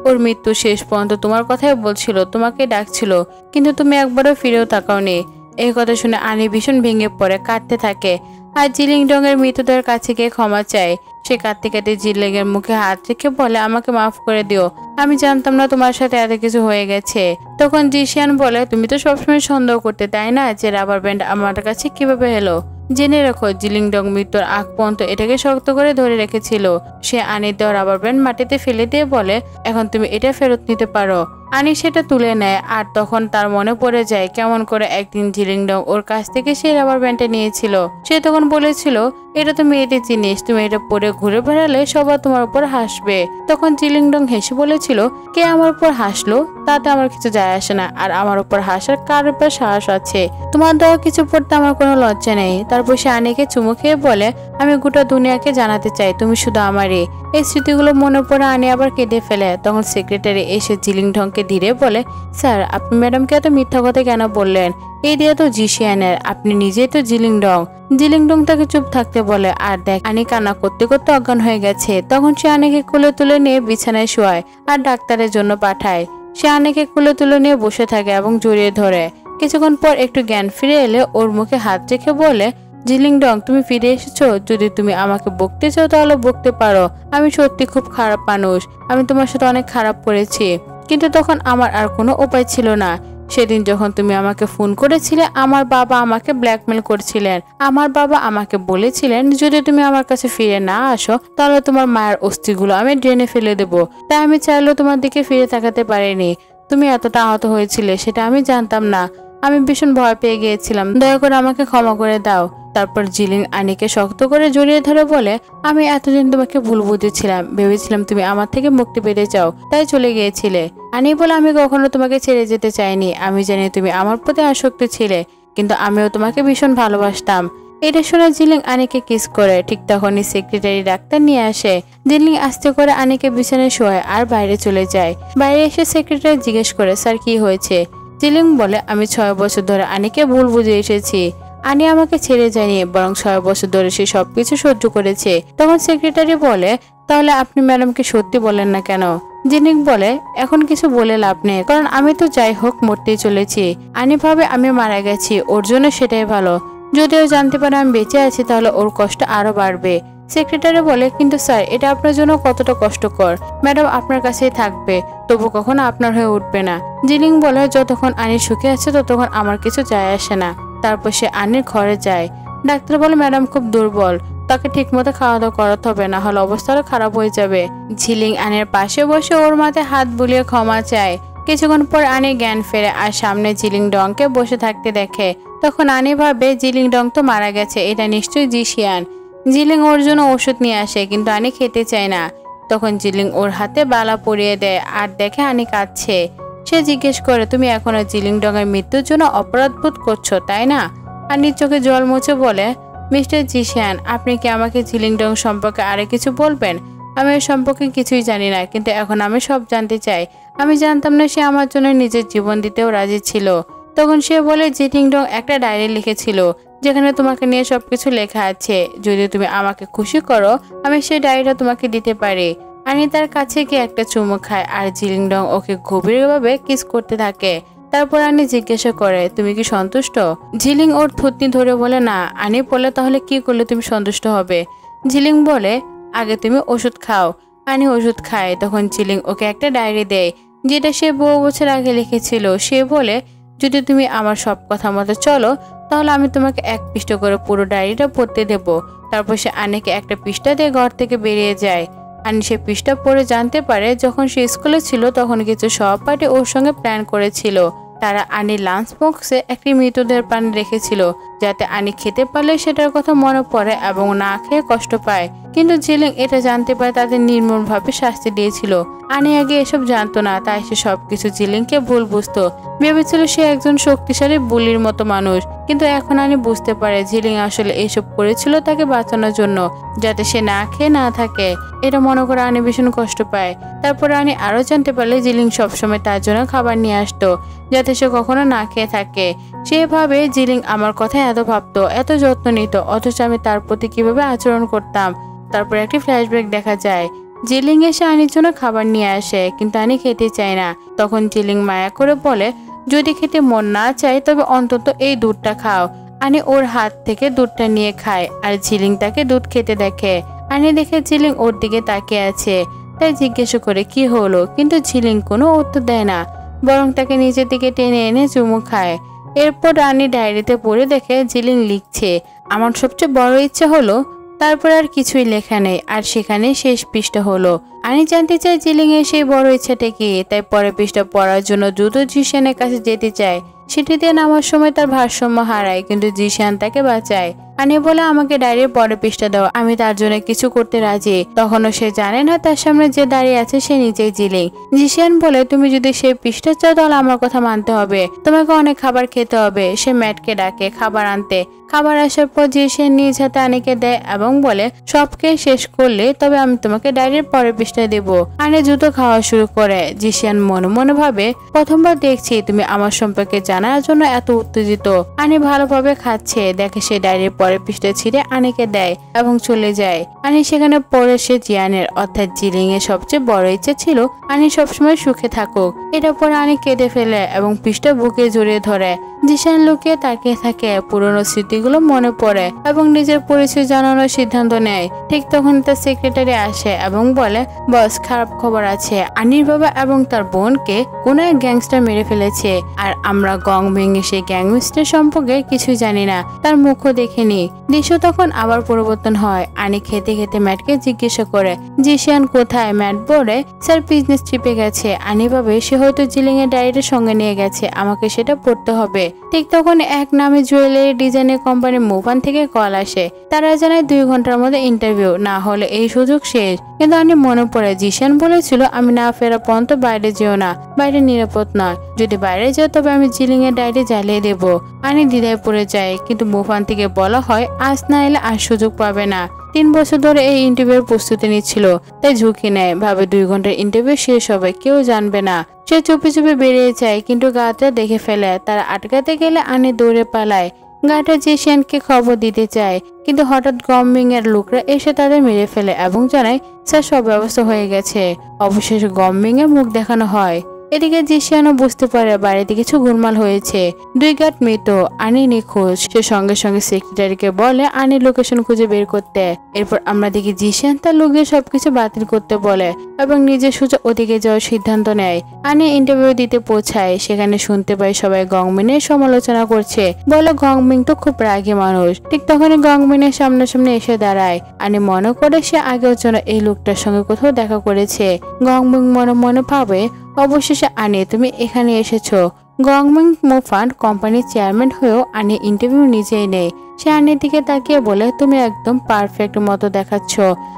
ওর মৃত্যু শেষ পর্যন্ত তোমার কথাই বলছিল, তোমাকে ডাকছিল, কিন্তু তুমি একবারও ফিরেও তাকাওনি। এই কথা শুনে আনি ভীষণ ভেঙে পড়ে কাঁদতে থাকে আর জিলিংডং এর মৃতদেহের কাছে গিয়ে ক্ষমা চায়। সে কাঁদতে কাঁদতে জিলিং এর মুখে হাত রেখে বলে, আমাকে মাফ করে দিও, আমি জানতাম না তোমার সাথে এত কিছু হয়ে গেছে। তখন জিশিয়ান বলে, তুমি তো সবসময় সন্দেহ করতে, তাই না, যে রাবার ব্যান্ড আমার কাছে কিভাবে এলো? জেনে রাখো, জিলিংডং মৃত্যুর আগ পর্যন্ত এটাকে শক্ত করে ধরে রেখেছিল। সে আনির দেওয়া রাবার ব্যান্ড মাটিতে ফেলে দিয়ে বলে, এখন তুমি এটা ফেরত নিতে পারো। আনি সেটা তুলে নেয় আর তখন তার মনে পড়ে যায় কেমন করে একদিন জিলিংডং ওর কাছ থেকে সেই রাবার ব্যান্ডটা নিয়েছিল। সে তখন বলেছিল, এটা তো মেয়েদের জিনিস, তুমি এটা পরে ঘুরে বেড়ালে সবাই তোমার উপর হাসবে। তখন জিলিংডং হেসে বলেছিল, কে আমার উপর হাসলো তাতে আমার কিছু যায় আসে না, আর আমার উপর হাসার কার উপর সাহস আছে? তোমার দেওয়া কিছু পড়তে আমার কোনো লজ্জা নেই। তারপর সে আনিকে চুমু খেয়ে বলে, আমি গোটা দুনিয়াকে জানাতে চাই তুমি শুধু আমারই। এই স্মৃতিগুলো মনে পড়ে আনি আবার কেঁদে ফেলে। তখন সেক্রেটারি এসে জিলিংডংকে ধীরে বলে, স্যার, আপনি ম্যাডামকে এত মিথ্যা কথা কেন বললেন? এই দিয়ে তো জিশিয়ানের, আপনি নিজেই তো জিলিংডং। জিলিংডং তাকে চুপ থাকতে বলে আর দেখ আনি কান্না করতে করতে অজ্ঞান হয়ে গেছে। তখন সে আনিকে কোলে তুলে নিয়ে বিছানায় শোয়ায় আর ডাক্তারের জন্য পাঠায়। সে আনিকে কোলে তুলে নিয়ে বসে থাকে এবং জড়িয়ে ধরে। কিছুক্ষণ পর একটু জ্ঞান ফিরে এলে ওর মুখে হাত রেখে বলে, জিলিংডং, তুমি ফিরে এসেছো। যদি তুমি আমাকে বকতে চাও তাহলে বকতে পারো। আমি সত্যি খুব খারাপ মানুষ, আমি তোমার সাথে অনেক খারাপ করেছি, কিন্তু তখন আমার আর কোনো উপায় ছিল না। সেদিন যখন তুমি আমাকে ফোন করেছিলে আমার বাবা আমাকে ব্ল্যাকমেল করছিলেন। আমার বাবা আমাকে বলেছিলেন যদি তুমি আমার কাছে ফিরে না আসো তাহলে তোমার মায়ের অস্থিগুলো আমি ড্রেনে ফেলে দেবো। তাই আমি চাইলেও তোমার দিকে ফিরে তাকাতে পারিনি। তুমি এতটা আহত হয়েছিলে সেটা আমি জানতাম না। আমি ভীষণ ভয় পেয়ে গিয়েছিলাম, দয়া করে আমাকে ক্ষমা করে দাও। তারপর জিলিং আনিকে শক্ত করে জড়িয়ে ধরে বলে, আমি এতদিন তোমাকে ভুল বুঝেছিলাম, ভেবেছিলাম তুমি আমার থেকে মুক্তি পেতে চাও, তাই চলে গিয়েছিলে। আনি বলে, আমি কখনো তোমাকে ছেড়ে যেতে চাইনি। আমি জানি তুমি আমার প্রতি আসক্ত ছিলে, কিন্তু আমিও তোমাকে ভীষণ ভালোবাসতাম। এটা শুনে জিলিং আনিকে কিস করে। ঠিক তখনই সেক্রেটারি ডাক্তার নিয়ে আসে। জিলিং আস্তে করে আনিকে বিছানায় শোয় আর বাইরে চলে যায়। বাইরে এসে সেক্রেটারি জিজ্ঞেস করে, স্যার কি হয়েছে? জিলিং বলে, আমি 6 বছর ধরে আনিকে ভুল বুঝে এসেছি। আনি আমাকে ছেড়ে যায়নি, বরং 6 বছর ধরে সে সবকিছু সহ্য করেছে। তখন সেক্রেটারি বলে, তাহলে আপনি ম্যাডামকে সত্যি বলেন না কেন? জিলিং বলে, এখন কিছু বলে লাভ নেই, কারণ আমি তো যাই হোক মরতেই চলেছি। আনি ভাবে আমি মারা গেছি, ওর জন্য সেটাই ভালো। যদিও জানতে পারে আমি বেঁচে আছি তাহলে ওর কষ্ট আরো বাড়বে। সেক্রেটারি বলে, কিন্তু স্যার এটা আপনার জন্য কতটা কষ্টকর। ম্যাডাম আপনার কাছেই থাকবে, তবু কখনো আপনার হয়ে উঠবে না। জিলিং বলে, যতক্ষণ আনি সুখে আছে ততক্ষণ আমার কিছু যায় আসে না। তারপর সে আনির ঘরে যায়। ডাক্তার বলে, ম্যাডাম খুব দুর্বল, তাকে ঠিক মতো খাওয়া দাওয়া করাতে হবে, না হলে অবস্থা খারাপ হয়ে যাবে। ঝিলিং আনির পাশে বসে ওর মাথায় হাত বুলিয়ে ক্ষমা চায়। কিছুক্ষণ পর আনি জ্ঞান ফেরে আর সামনে জিলিং ডংকে বসে থাকতে দেখে। তখন আনি ভাবে জিলিং ডং তো মারা গেছে, এটা নিশ্চয়ই জিশিয়ান। জিলিং ওর জন্য ওষুধ নিয়ে আসে, কিন্তু আনি খেতে চায় না। তখন জিলিং ওর হাতে বালা পরিয়ে দেয় আর দেখে আনি কাঁদছে। সে জিজ্ঞেস করে, তুমি এখনো জিলিং ডং এর মৃত্যুর জন্য অপরাধ বোধ করছো, তাই না? আনির চোখে জল মুছে বলে, মিস্টার জিশিয়ান, আপনি কি আমাকে জিলিং ডং সম্পর্কে আরে কিছু বলবেন? আমি এর সম্পর্কে কিছুই জানি না, কিন্তু এখন আমি সব জানতে চাই। আমি জানতাম না সে আমার জন্য নিজের জীবন দিতেও রাজি ছিল। তখন সে বলে, জিলিং ডং একটা ডায়েরি লিখেছিল যেখানে তোমাকে নিয়ে সবকিছু লেখা আছে। যদি তুমি আমাকে খুশি করো আমি সেই ডায়েরিটা তোমাকে দিতে পারি। আনি তার কাছে গিয়ে একটা চুমু খায় আর জিলিং ডং ওকে গভীরভাবে কিস করতে থাকে। তারপর আনি জিজ্ঞাসা করে, তুমি কি সন্তুষ্ট? ঝিলিং ওর থুতনি ধরে বলে, না। আনি বলে, তাহলে কি করলে তুমি সন্তুষ্ট হবে? ঝিলিং বলে, আগে তুমি ওষুধ খাও। আনি ওষুধ খায়। তখন ঝিলিং ওকে একটা ডায়েরি দেয় যেটা সে বহু বছর আগে লিখেছিল। সে বলে, যদি তুমি আমার সব কথা মতো চলো তাহলে আমি তোমাকে 1 পৃষ্ঠা করে পুরো ডায়েরিটা পড়তে দেব। তারপর সে আনিকে একটা পৃষ্ঠা দিয়ে ঘর থেকে বেরিয়ে যায়। আনি সে পৃষ্ঠা পড়ে জানতে পারে যখন সে স্কুলে ছিল তখন কিছু সহপাঠী ওর সঙ্গে প্ল্যান করেছিল। তারা আনির লাঞ্চ বক্সে একটি মৃতদেহের প্রাণ রেখেছিল যাতে আনি খেতে পারলে সেটার কথা মনে পড়ে এবং না খেয়ে কষ্ট পায়। কিন্তু জিলিং এটা জানতে পারে তাদের নির্মমভাবে শাস্তি দিয়েছিল। আনি আগে এসব জানতো না, তাই সে সবকিছু জিলিংকে ভুল বুঝতো। ভেবেছিল সে একজন শক্তিশালী বুলির মতো মানুষ, কিন্তু এখন আনি বুঝতে পারে জিলিং আসলে এসব করেছিল তাকে বাঁচানোর জন্য, যাতে সে না খেয়ে না থাকে। এটা মনে করে আনি ভীষণ কষ্ট পায়। তারপর আনি আরো জানতে পারলে জিলিং সবসময় তার জন্য খাবার নিয়ে আসতো যাতে সে কখনো না খেয়ে থাকে। সেভাবে জিলিং আমার কথা এত ভাবতো, এত যত্ন নিত, অথচ আমি তার প্রতি কিভাবে আচরণ করতাম। তারপর একটি ফ্ল্যাশব্যাক দেখা যায়। জিলিং এসে আনির জন্য খাবার নিয়ে আসে, কিন্তু আনি খেতে চায় না। তখন জিলিং মায়া করে বলে, যদি খেতে মন না চায় তবে অন্তত এই দুধটা খাও। আনি ওর হাত থেকে দুধটা নিয়ে খায় আর জিলিং তাকে দুধ খেতে দেখে। আনি দেখে জিলিং ওর দিকে তাকিয়ে আছে, তাই জিজ্ঞেস করে কি হলো, কিন্তু জিলিং কোনো উত্তর দেয় না, বরং তাকে নিজের দিকে টেনে এনে চুমু খায়। এরপর আনি ডায়েরিতে পড়ে দেখে জিলিং লিখছে, আমার সবচেয়ে বড় ইচ্ছা হলো। তারপর আর কিছুই লেখা নেই আর সেখানে শেষ পৃষ্ঠা হলো। আনি জানতে চায় জিলিং এর সেই বড় ইচ্ছাটা কি, তাই পরের পৃষ্ঠা পড়ার জন্য দ্রুত জিশানের কাছে যেতে চায়। সেটিতে নামার সময় তার ভারসাম্য হারায়, কিন্তু জিশান তাকে বাঁচায়। আনি বলে, আমাকে ডায়েরির পরের পৃষ্ঠা দাও, আমি তার জন্য কিছু করতে রাজি। তখনও সে জানে না তার সামনে যে দাঁড়িয়ে আছে সে নিজেই জিলিং। জিশান বলে, তুমি যদি সেই পৃষ্ঠা চাও তাহলে আমার কথা মানতে হবে, তোমাকে অনেক খাবার খেতে হবে। সে ম্যাটকে ডাকে খাবার আনতে। খাবার আসার পর জিশান নিজ হাতে আনিকে দেয় এবং বলে, সবকে শেষ করলে তবে আমি তোমাকে ডায়েরির পরের পৃষ্ঠা দেব। আনি দ্রুত খাওয়া শুরু করে। জিশান মনে মনে ভাবে, প্রথমবার দেখছি তুমি আমার সম্পর্কে জানার জন্য এত উত্তেজিত। আনি ভালোভাবে খাচ্ছে, দেখে সে ডায়েরির পরের পৃষ্ঠা ছিঁড়ে আনিকে দেয় এবং চলে যায়। আনি সেখানে পড়ে সে জিয়ানের অর্থাৎ জিলিং এর সবচেয়ে বড় ইচ্ছে ছিল আনি সবসময় সুখে থাকুক। এটা পরে আনি কেঁদে ফেলে এবং পৃষ্ঠা বুকে জড়িয়ে ধরে। জিশান লুকিয়ে তাকিয়ে থাকে, পুরনো স্মৃতিগুলো মনে পড়ে এবং নিজের পরিচয় জানানোর সিদ্ধান্ত নেয়। ঠিক তখন তার সেক্রেটারি আসে এবং বলে, বস, খারাপ খবর আছে। আনির বাবা এবং তার বোনকে কোন এক গ্যাংস্টার মেরে ফেলেছে আর আমরা গং ভেঙে সেই গ্যাংস্টার সম্পর্কে কিছুই জানি না, তার মুখও দেখিনি। দৃশ্য তখন আবার পরিবর্তন হয়। আনি খেতে খেতে ম্যাটকে জিজ্ঞাসা করে, জিশান কোথায়? ম্যাট বলে, স্যার বিজনেস ট্রিপে গেছে। আনি ভাবে সে হয়তো জিলিং এর ডায়েরির সঙ্গে নিয়ে গেছে, আমাকে সেটা পড়তে হবে। ঠিক তখন এক নামে জুয়েলারি ডিজাইনের কোম্পানি মুভান থেকে কল আসে। তারা জানায় 2 ঘন্টার মধ্যে ইন্টারভিউ, না হলে এই সুযোগ শেষ। কিন্তু আনি মনে পড়ে জিশান বলেছিল আমি না ফেরা পর্যন্ত বাইরে যেও না, বাইরে নিরাপদ নয়। যদি বাইরে যাও তবে আমি জিলিং এর ডায়েরি জ্বালিয়ে দেবো। আনি দ্বিধায় পড়ে যায়, কিন্তু মুভান থেকে বলা হয় আজ না এলে আর সুযোগ পাবে না। 3 বছর ধরে এই ইন্টারভিউর প্রস্তুতি নিচ্ছিল, তাই ঝুঁকি নেয়, ভাবে 2 ঘন্টার ইন্টারভিউ শেষ হবে, কেউ জানবে না। সে চুপি চুপি বেরিয়ে যায়, কিন্তু গার্ডরা দেখে ফেলে। তারা আটকাতে গেলে আনি দৌড়ে পালায়। গার্ডরা জিশিয়ানকে খবর দিতে চায়, কিন্তু হঠাৎ গমমিং এর লোকরা এসে তাদের মেরে ফেলে এবং জানায় স্যার সব ব্যবস্থা হয়ে গেছে। অবশেষে গমমিং এর মুখ দেখানো হয়। এদিকে জিশিয়ানও বুঝতে পারে বাড়িতে কিছু গোলমাল হয়েছে। 2 গার্ড মৃত, আনি নিখোঁজ। সে সঙ্গে সঙ্গে সেক্রেটারিকে বলে আনির লোকেশন খুঁজে বের করতে। এরপর আমরা দেখি জিশিয়ান তার লোকদের সবকিছু বাতিল করতে বলে এবং নিজে সোজা ওদিকে যাওয়ার সিদ্ধান্ত নেয়। আনি ইন্টারভিউ দিতে পৌঁছায়, সেখানে শুনতে পাই সবাই গংমিনের সমালোচনা করছে, বলে গংমিং তো খুব রাগী মানুষ। ঠিক তখনই গংমিনের সামনাসামনি এসে দাঁড়ায়। আনি মনে করে সে আগের জন্য এই লোকটার সঙ্গে কোথাও দেখা করেছে। গংমিং মনে মনে ভাবে অবশেষে আনি তুমি এখানে এসেছো। গংমিং মুফান কোম্পানির চেয়ারম্যান হয়েও আনি ইন্টারভিউ নিজেই নেই। সে আনির দিকে তাকিয়ে বলে তুমি একদম পারফেক্ট মতো দেখাচ্ছ।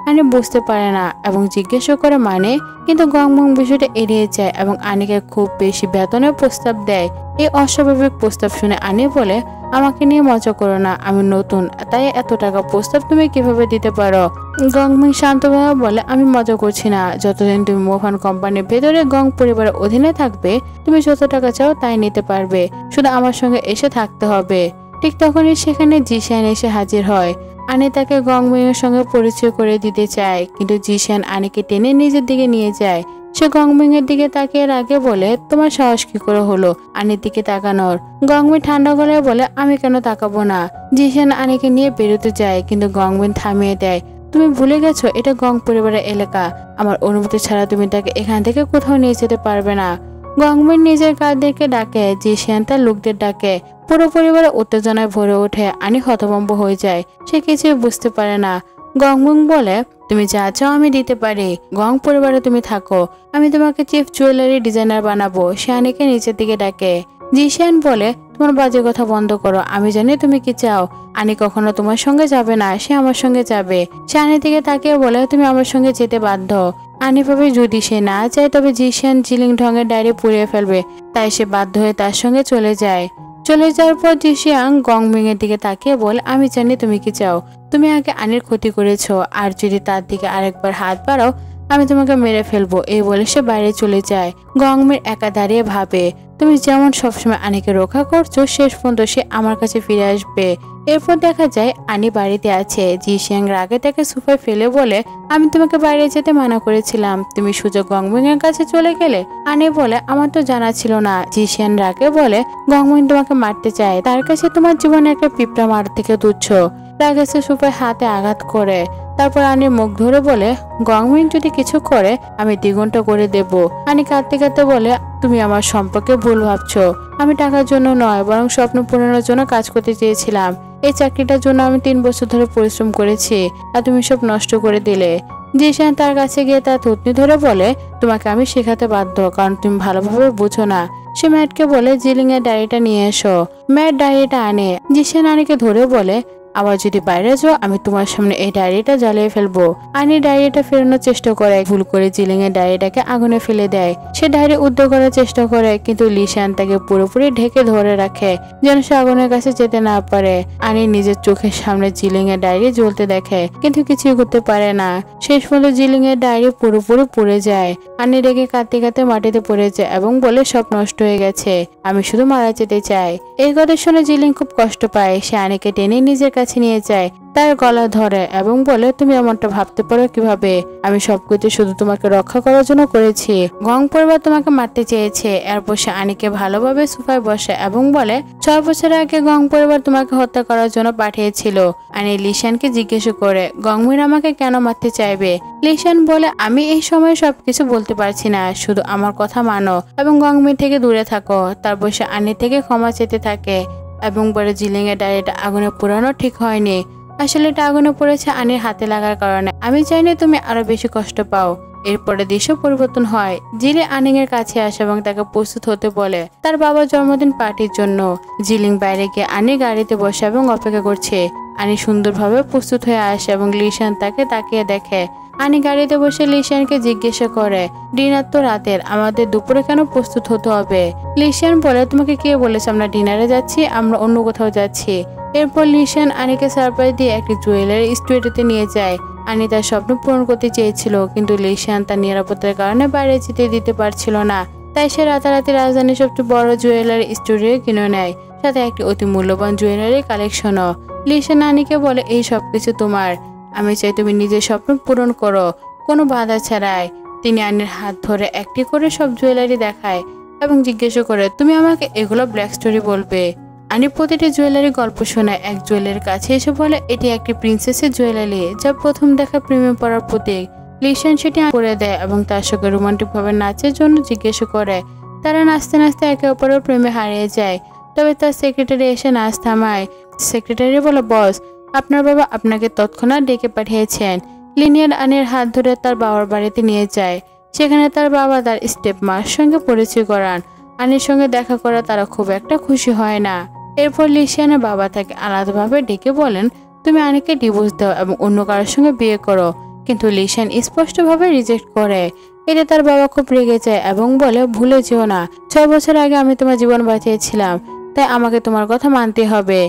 আনি বুঝতে পারে না এবং জিজ্ঞাসা করে মানে, কিন্তু গংমিং বিষয়টা এড়িয়ে যায় এবং আনিকে খুব বেশি বেতনের প্রস্তাব দেয়। এই অস্বাভাবিক প্রস্তাব শুনে আনি বলে আমাকে নিয়ে মজা করো না, আমি নতুন, তাই এত টাকা প্রস্তাব তুমি কিভাবে দিতে পারো। গংমিং শান্তভাবে বলে আমি মজা করছি না, যতদিন তুমি মুফান কোম্পানির ভেতরে গং পরিবারের অধীনে থাকবে তুমি যত টাকা চাও তাই নিতে পারবে, শুধু আমার সঙ্গে এসে থাকতে হবে। ঠিক তখনই সেখানে জিশিয়ান এসে হাজির হয়। আনি তাকে গংমিং এর সঙ্গে পরিচয় করে দিতে চায়, কিন্তু জিশিয়ান আনিকে টেনে নিজের দিকে নিয়ে যায়। সে গংমিং এর দিকে তাকিয়ে আগে বলে তোমার সাহস কি করে হলো আনির দিকে তাকানোর। গংমিং ঠান্ডা গলায় বলে আমি কেন তাকাবো না। জিশিয়ান আনিকে নিয়ে বেরোতে যায়, কিন্তু গংমিং থামিয়ে দেয়। তুমি ভুলে গেছো এটা গং পরিবারের এলাকা, আমার অনুমতি ছাড়া তুমি তাকে এখান থেকে কোথাও নিয়ে যেতে পারবে না। গংমিং নিজের কাজদেরকে ডাকে, জিশিয়ান তার লোকদের ডাকে। পুরো পরিবারের উত্তেজনায় ভরে ওঠে। আনি হতভম্ব হয়ে যায়, সে কিছুই বুঝতে পারে না। গংমিং বলে তুমি যা চাও আমি দিতে পারি, গং পরিবারে তুমি থাকো, আমি তোমাকে চিফ জুয়েলারি ডিজাইনার বানাবো। সে আনিকে নিচের দিকে ডাকে। জিশিয়ান বলে তোমার বাজে কথা বন্ধ করো, আমি জানি তুমি কি চাও। আনি কখনো তোমার সঙ্গে যাবে না, সে আমার সঙ্গে যাবে। সে আনির দিকে তাকিয়ে বলে তুমি আমার সঙ্গে যেতে বাধ্য। আনি ভাবে যদি সে না চায় তবে জিশিয়ান জিলিং ঢঙের ডায়েরি পুড়িয়ে ফেলবে, তাই সে বাধ্য হয়ে তার সঙ্গে চলে যায়। চলে যাওয়ার পর জিশিয়াং গংমিং এর দিকে তাকিয়ে বলে আমি জানি তুমি কি চাও, তুমি আগে আনির ক্ষতি করেছো, আর যদি তার দিকে আরেকবার হাত বাড়াও আমি তোমাকে মেরে ফেলবো। এই বলে সে বাইরে চলে যায়। গংমিং একা দাঁড়িয়ে ভাবে তুমি যেমন সবসময় আনিকে রক্ষা করছো শেষ পর্যন্ত সে আমার কাছে ফিরে আসবে। এরপর দেখা যায় আনি বাড়িতে আছে। জিশিয়াং রাগে তাকে সোফায় ফেলে বলে আমি তোমাকে বাইরে যেতে মানা করেছিলাম, তুমি সুযোগ গংমিং এর কাছে চলে গেলে। আনি বলে আমার তো জানা ছিল না। জিশিয়ান রাগে বলে গংমিং তোমাকে মারতে চায়, তার কাছে তোমার জীবনে একটা পিঁপড়া মার থেকে তুচ্ছ। রাগে সে সোফায় হাতে আঘাত করে। তারপর আনির মুখ ধরে বলে গংমিং যদি কিছু করে আমি দ্বিগুণটা করে দেব। আনি কাঁদতে কাঁদতে বলে তুমি আমার সম্পর্কে ভুল ভাবছো, আমি টাকার জন্য নয় বরং স্বপ্ন পূরণের জন্য কাজ করতে চেয়েছিলাম। এই চাকরিটার জন্য আমি 3 বছর ধরে পরিশ্রম করেছি, আর তুমি সব নষ্ট করে দিলে। জিশিয়ান তার কাছে গিয়ে তার থুতনি ধরে বলে তোমাকে আমি শেখাতে বাধ্য, কারণ তুমি ভালোভাবে বুঝো না। সে ম্যাটকে বলে জিলিং এর ডায়েরিটা নিয়ে এসো। ম্যাট ডায়েরিটা আনে। জিশিয়ান আনিকে ধরে বলে আবার যদি বাইরে যাও আমি তোমার সামনে এই ডায়েরিটা জ্বালিয়ে ফেলবো। আনি ডায়েরিটা ফেরানোর চেষ্টা করে, ভুল করে জিলিং এর ডায়েরিটাকে আগুনে ফেলে দেয়। সে ডায়েরি উদ্ধার করার চেষ্টা করে, কিন্তু লিশান তাকে পুরোপুরি ঢেকে ধরে রাখে যেন সে আগুনের কাছে যেতে না পারে। আনি নিজের চোখের সামনে জিলিং এর ডায়েরি জ্বলতে দেখে, কিন্তু কিছুই করতে পারে না। শেষ পর্যন্ত জিলিং এর ডায়েরি পুরোপুরি পুড়ে যায়। আনি রেগে কাঁদতে কাঁদতে মাটিতে পড়ে যায় এবং বলে সব নষ্ট হয়ে গেছে, আমি শুধু মারা যেতে চাই। এই কথা শুনে জিলিং খুব কষ্ট পায়। সে আনিকে টেনে নিজের কাছে নিয়ে যায়, তার গলা ধরে এবং বলে তুমি এমনটা ভাবতে পারো কিভাবে, আমি সবকিছু শুধু তোমাকে রক্ষা করার জন্য করেছি। গং পরিবার তোমাকে মারতে চেয়েছে। এরপর সে আনিকে ভালোভাবে সোফায় বসে এবং বলে 6 বছর আগে গং পরিবার তোমাকে হত্যা করার জন্য পাঠিয়েছিল। আনি লিশানকে জিজ্ঞেস করে গংমিন আমাকে কেন মারতে চাইবে। লিশান বলে আমি এই সময় সবকিছু বলতে পারছি না, শুধু আমার কথা মানো এবং গংমিন থেকে দূরে থাকো। তারপর সে আনি থেকে ক্ষমা চেতে থাকে এবং বলে জিলিং এর ডায়েরিটা আগুনে পোড়ানো ঠিক হয়নি, আসলে এটা আগুনে পড়েছে আনির হাতে লাগার কারণে, আমি চাইনি তুমি আরো বেশি কষ্ট পাও। এরপরে দৃশ্য পরিবর্তন হয়। জিলি আনিং এর কাছে আসে এবং তাকে প্রস্তুত হতে বলে তার বাবার জন্মদিন পার্টির জন্য। জিলিং বাইরে গিয়ে আনি গাড়িতে বসে এবং অপেক্ষা করছে। আনি সুন্দরভাবে প্রস্তুত হয়ে আসে এবং লিশান তাকে তাকিয়ে দেখে। আনি গাড়িতে বসে লিশানকে জিজ্ঞাসা করে ডিনার তো রাতের, আমাদের দুপুরে কেন প্রস্তুত হতে হবে। লিশান বলে তোমাকে কে বলেছে আমরা ডিনারে যাচ্ছি, আমরা অন্য কোথাও যাচ্ছি। এরপর লিশান আনিকে সারপ্রাইজ দিয়ে একটি জুয়েলারি স্টুডিওতে নিয়ে যায়। আনি তার স্বপ্ন পূরণ করতে চেয়েছিল, কিন্তু লিশান তার নিরাপত্তার কারণে বাইরে যেতে দিতে পারছিল না। তাই সে রাতারাতি রাজধানীর সবচেয়ে বড় জুয়েলারি স্টুডিও কিনে নেয়, সাথে একটি অতি মূল্যবান জুয়েলারি কালেকশনও। লিশান আনিকে বলে, এই সবকিছু তোমার, আমি চাই তুমি নিজের স্বপ্ন পূরণ করো, কোনো বাধা ছাড়াই। তিনি আনির হাত ধরে একটি করে সব জুয়েলারি দেখায় এবং জিজ্ঞেস করে, তুমি আমাকে এগুলো ব্ল্যাক স্টোরি বলবে। আনি প্রতিটি জুয়েলারি গল্প শোনায়। এক জুয়েলারির কাছে এসে বলে, এটি একটি প্রিন্সেসের জুয়েলারি, যা প্রথম দেখা প্রেমে পড়ার প্রতীক। লিশান সেটি পরে দেয় এবং তার সঙ্গে রোমান্টিক ভাবে নাচের জন্য জিজ্ঞেস করে। তারা নাচতে নাচতে একে অপরের প্রেমে হারিয়ে যায়। তবে তার সেক্রেটারি এসে নাচ থামায়। সেক্রেটারি বলে, বস, আপনার বাবা আপনাকে তৎক্ষণাৎ ডেকে পাঠিয়েছেন। লিনিয়ার আনির হাত ধরে তার বাবার বাড়িতে নিয়ে যায়। সেখানে তার বাবা তার স্টেপ মার সঙ্গে পরিচয় করান। আনির সঙ্গে দেখা করে তারা খুব একটা খুশি হয় না। এরপর লিশানের বাবা তাকে আলাদাভাবে ডেকে বলেন, তুমি আনিকে ডিভোর্স দাও এবং অন্য কারোর সঙ্গে বিয়ে করো। কিন্তু লিশান স্পষ্টভাবে রিজেক্ট করে। এতে তার বাবা খুব রেগে যায় এবং বলে, ভুলে যেও না, 6 বছর আগে আমি তোমার জীবন বাঁচিয়েছিলাম, তাই আমাকে তোমার কথা মানতে হবে।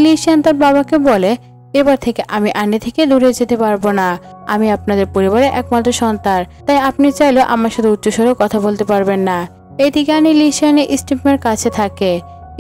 লিশান তার বাবাকে বলে, এবার থেকে আমি আনি থেকে দূরে যেতে পারবো না। আমি আপনাদের পরিবারের একমাত্র সন্তান, তাই আপনি চাইলেও আমার সাথে উচ্চস্বরে কথা বলতে পারবেন না। এদিকে আনি লিশানের স্টেপমের কাছে থাকে।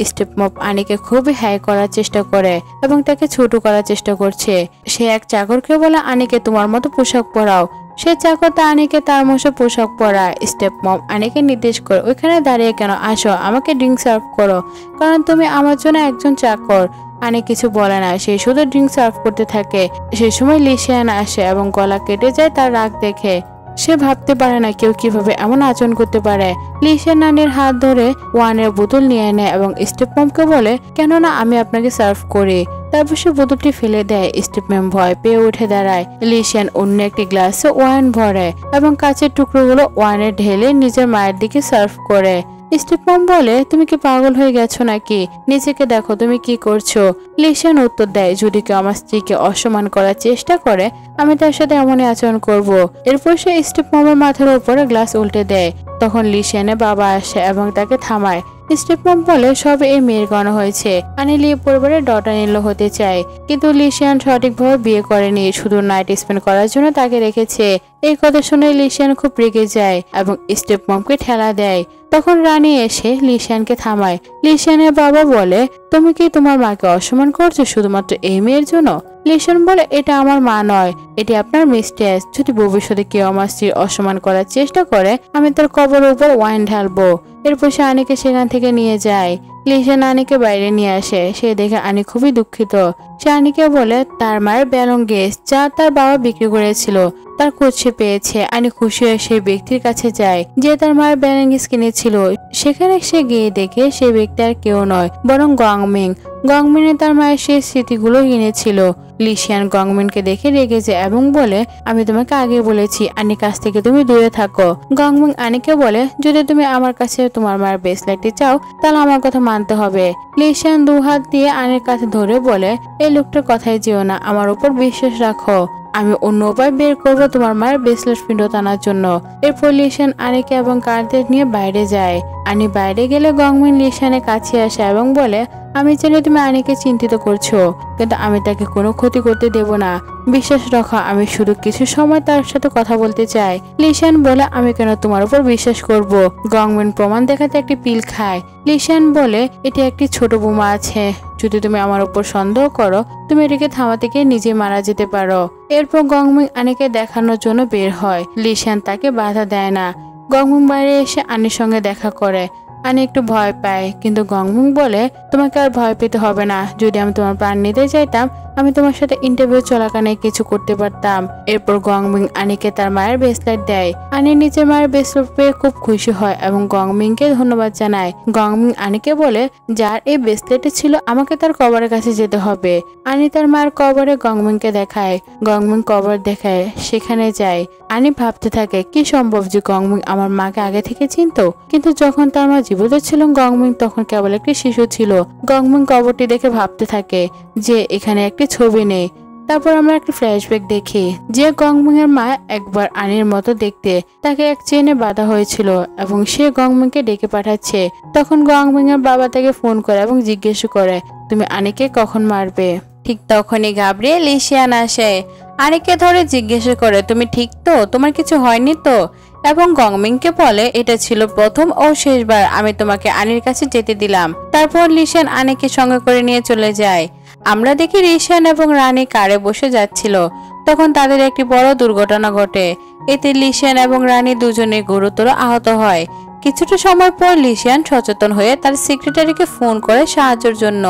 স্টেপমপ আনিকে খুবই হাই করার চেষ্টা করে এবং তাকে ছোট করার চেষ্টা করছে। সে এক চাকরকে বলে, আনিকে তোমার মতো পোশাক পরাও। সে চাকর তা আনিকে তার মতো পোশাক পরায়। স্টেপমম আনিকে নির্দেশ করে, ওইখানে দাঁড়িয়ে কেন, আসো আমাকে ড্রিঙ্ক সার্ভ করো, কারণ তুমি আমার জন্য একজন চাকর। আনি কিছু বলে না, সে শুধু ড্রিঙ্ক সার্ভ করতে থাকে। সেই সময় লিশান আসে এবং গলা কেটে যায় তার রাগ দেখে। সে ভাবতে পারে না কেউ কিভাবে এমন আচরণ করতে পারে। লিশান আনির হাত ধরে ওয়াইনের বোতল নিয়ে নেয় এবং স্টেপমমকে বলে, কেননা আমি আপনাকে সার্ভ করি। তারপর সে বোতলটি ফেলে দেয়। স্টেপমম ভয় পেয়ে উঠে দাঁড়ায়। লিশান অন্য একটি গ্লাসে ওয়াইন ভরে এবং কাঁচের টুকরোগুলো ওয়াইনে ঢেলে নিজের মায়ের দিকে সার্ভ করে। স্টেপমম বলে, তুমি কি পাগল হয়ে গেছো নাকি? নিজেকে দেখো তুমি কি করছো। লিশান উত্তর দেয়, যদি কেউ আমার স্ত্রীকে অসম্মান করার চেষ্টা করে, আমি তার সাথে এমনই আচরণ করব। এরপর সে স্টেপমমের মাথার উপরে গ্লাস উল্টে দেয়। তখন লিশানের বাবা আসে এবং তাকে থামায়। স্টেপমম বলে, সব এই মেয়ের গণ হয়েছে। আনি লি পরিবারের ডটার ইন ল হতে চায়, কিন্তু লিশান সঠিকভাবে বিয়ে করেনি, শুধু নাইট স্পেন্ড করার জন্য তাকে রেখেছে। এই কথা শুনে লিশান খুব রেগে যায় এবং স্টেপমমকে ঠেলা দেয়। তখন রানী এসে লিশানকে থামায়। লিশানের বাবা বলে, তুমি কি তোমার মাকে অসম্মান করছো শুধুমাত্র এই মেয়ের জন্য? লিশান বলে, এটা আমার মা নয়, এটি আপনার মিস্টেস। যদি ভবিষ্যতে কেউ আমার স্ত্রীর অসম্মান করার চেষ্টা করে, আমি তার কবরের উপর ওয়াইন ঢালবো। এরপর সে আনিকে সেখান থেকে নিয়ে যায়। লিশান আনিকে বাইরে নিয়ে আসে। সে দেখে আনি খুবই দুঃখিত। সে আনিকে বলে, তার মায়ের ব্যালঙ্গেস যা তার বাবা বিক্রি করেছিল তার খোঁজ সে পেয়েছে। আনি খুশি হয়ে সেই ব্যক্তির কাছে যায় যে তার মায়ের ব্যালঙ্গেস কিনেছিল। সেখানে সে গিয়ে দেখে সেই ব্যক্তি আর কেউ নয়, বরং গংমিং। গংমিনে তার মায়ের সেই স্মৃতিগুলো কিনেছিল। লিশান গংমিনকে দেখে রেগে যায় এবং বলে, আমি তোমাকে আগে বলেছি আনির কাছ থেকে তুমি দূরে থাকো। গংমিং আনিকে বলে, যদি তুমি আমার কাছে তোমার মায়ের ব্রেসলেটটি চাও, তাহলে আমার কথা মানতে হবে। লিশান 2 হাত দিয়ে আনির কাছে ধরে বলে, এই লোকটার কথাই যেও না, আমার উপর বিশ্বাস রাখো, আমি অন্য উপায় বের করবো তোমার মায়ের ব্রেসলেট ফিরত আনার জন্য। এরপর লিশান আনিকে এবং কারদের নিয়ে বাইরে যায়। আনি বাইরে গেলে গংমিন লিশানের কাছে আসে এবং বলে, আমি জানি তুমি আনিকে চিন্তিত করছো, কিন্তু আমি তাকে কোনো ক্ষতি করতে দেব না। বিশ্বাস রাখো, আমি শুধু কিছু সময় তার সাথে কথা বলতে চাই। লিশান বলে, আমি কেন তোমার উপর বিশ্বাস করব? গংমিন প্রমাণ দেখাতে একটি পিল খায়। লিশান বলে, এটি একটি ছোট বোমা আছে, যদি তুমি আমার উপর সন্দেহ করো, তুমি এটিকে থামাতে গিয়ে নিজে মারা যেতে পারো। এরপর গংমিন আনিকে দেখানোর জন্য বের হয়। লিশান তাকে বাধা দেয় না। গংমিন বাইরে এসে আনির সঙ্গে দেখা করে। আনি একটু ভয় পায়, কিন্তু গংমিং বলে, তোমাকে আর ভয় পেতে হবে না। যদি আমি তোমার প্রাণ নিতে চাইতাম, আমি তোমার সাথে ইন্টারভিউ চলাকালীন কিছু করতে পারতাম। এরপর গংমিং আনিকে তার মায়ের ব্রেসলেট দেয়। আনি নিজের মায়ের ব্রেসলেট পেয়ে খুব খুশি হয় এবং গংমিংকে ধন্যবাদ জানায়। গংমিং আনিকে বলে, যার এই ব্রেসলেটে ছিল, আমাকে তার কবরের কাছে যেতে হবে। আনি তার মায়ের কবরে গংমিংকে দেখায়। গংমিং কবর দেখায়, সেখানে যায়। আনি ভাবতে থাকে, কি সম্ভব যে গংমিং আমার মাকে আগে থেকে চিনতো। কিন্তু যখন তার মা জীবিত ছিল, গংমিং তখন কেবল একটি শিশু ছিল। গংমিং কবরটি দেখে ভাবতে থাকে যে এখানে একটি ছবি নেই। তারপর আমরা একটা ফ্ল্যাশব্যাক দেখি যে গংমিং এর মা একবার আনির মতো দেখতে, তাকে এক চেনে বাঁধা হয়েছিল এবং সে গংমিংকে ডেকে পাঠাচ্ছে। তখন গংমিং এর বাবা তাকে ফোন করে এবং জিজ্ঞেস করে, তুমি আনিকে কখন মারবে। ঠিক তখনই গাবরিয়েল লিশিয়ান আসে, আনিকে ধরে জিজ্ঞাসা করে তুমি ঠিক তো, তোমার কিছু হয়নি তো, এবং গংমিংকে বলে এটা ছিল প্রথম ও শেষবার আমি তোমাকে আনির কাছে যেতে দিলাম। তারপর লিশিয়ান আনিকে সঙ্গে করে নিয়ে চলে যায়। আমরা দেখি লিশিয়ান এবং রানী কারে বসে যাচ্ছিল, তখন তাদের একটি বড় দুর্ঘটনা ঘটে। এতে লিশিয়ান এবং রানী দুজনে গুরুতর আহত হয়। কিছুটা সময় পর লিশিয়ান সচেতন হয়ে তার সেক্রেটারিকে ফোন করে সাহায্যের জন্য,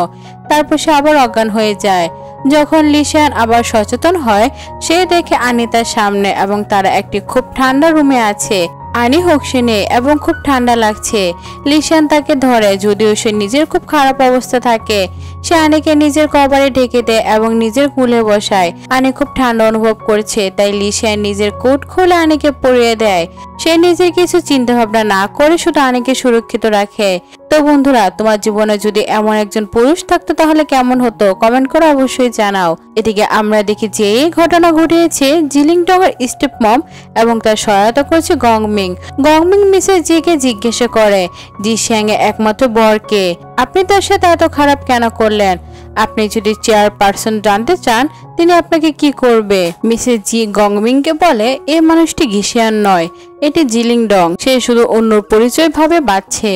তারপর সে আবার অজ্ঞান হয়ে যায়। যখন লিশিয়ান আবার সচেতন হয়, সে দেখে আনি তার সামনে এবং তারা একটি খুব ঠান্ডা রুমে আছে। আনি হোকসিনে এবং খুব ঠান্ডা লাগছে। লিশিয়ান তাকে ধরে, যদিও সে নিজের খুব খারাপ অবস্থা থাকে। সে আনিকে নিজের কভারে ঢেকে দেয় এবং নিজের কুলে বসায়। আনি খুব ঠান্ডা অনুভব করছে, তাই লিশিয়ান নিজের কোট খুলে আনিকে পরিয়ে দেয়। সে নিজের কিছু চিন্তা ভাবনা না করে শুধু আনিকে সুরক্ষিত রাখে। তো বন্ধুরা, তোমার জীবনে যদি এমন একজন পুরুষ থাকতো তাহলে কেমন হতো, কমেন্ট করে অবশ্যই জানাও। এদিকে আমরা দেখি যে এই ঘটনা ঘটিয়েছে জিলিংডং এর স্টেপ মম এবং তার সহায়তা করছে গংমিং। গংমিং মিসেস জিকে জিজ্ঞাসা করে জিশিয়াং এর একমাত্র বরকে, আপনি তার সাথে এত খারাপ কেন করলেন? আপনি যদি চেয়ারপারসন জানতে চান তিনি আপনাকে কি করবে? মিসেস জি গংমিংকে বলে এই মানুষটি গিশিয়ান নয়, এটি জিলিংডং। সে শুধু অন্য পরিচয় ভাবে বাঁচছে।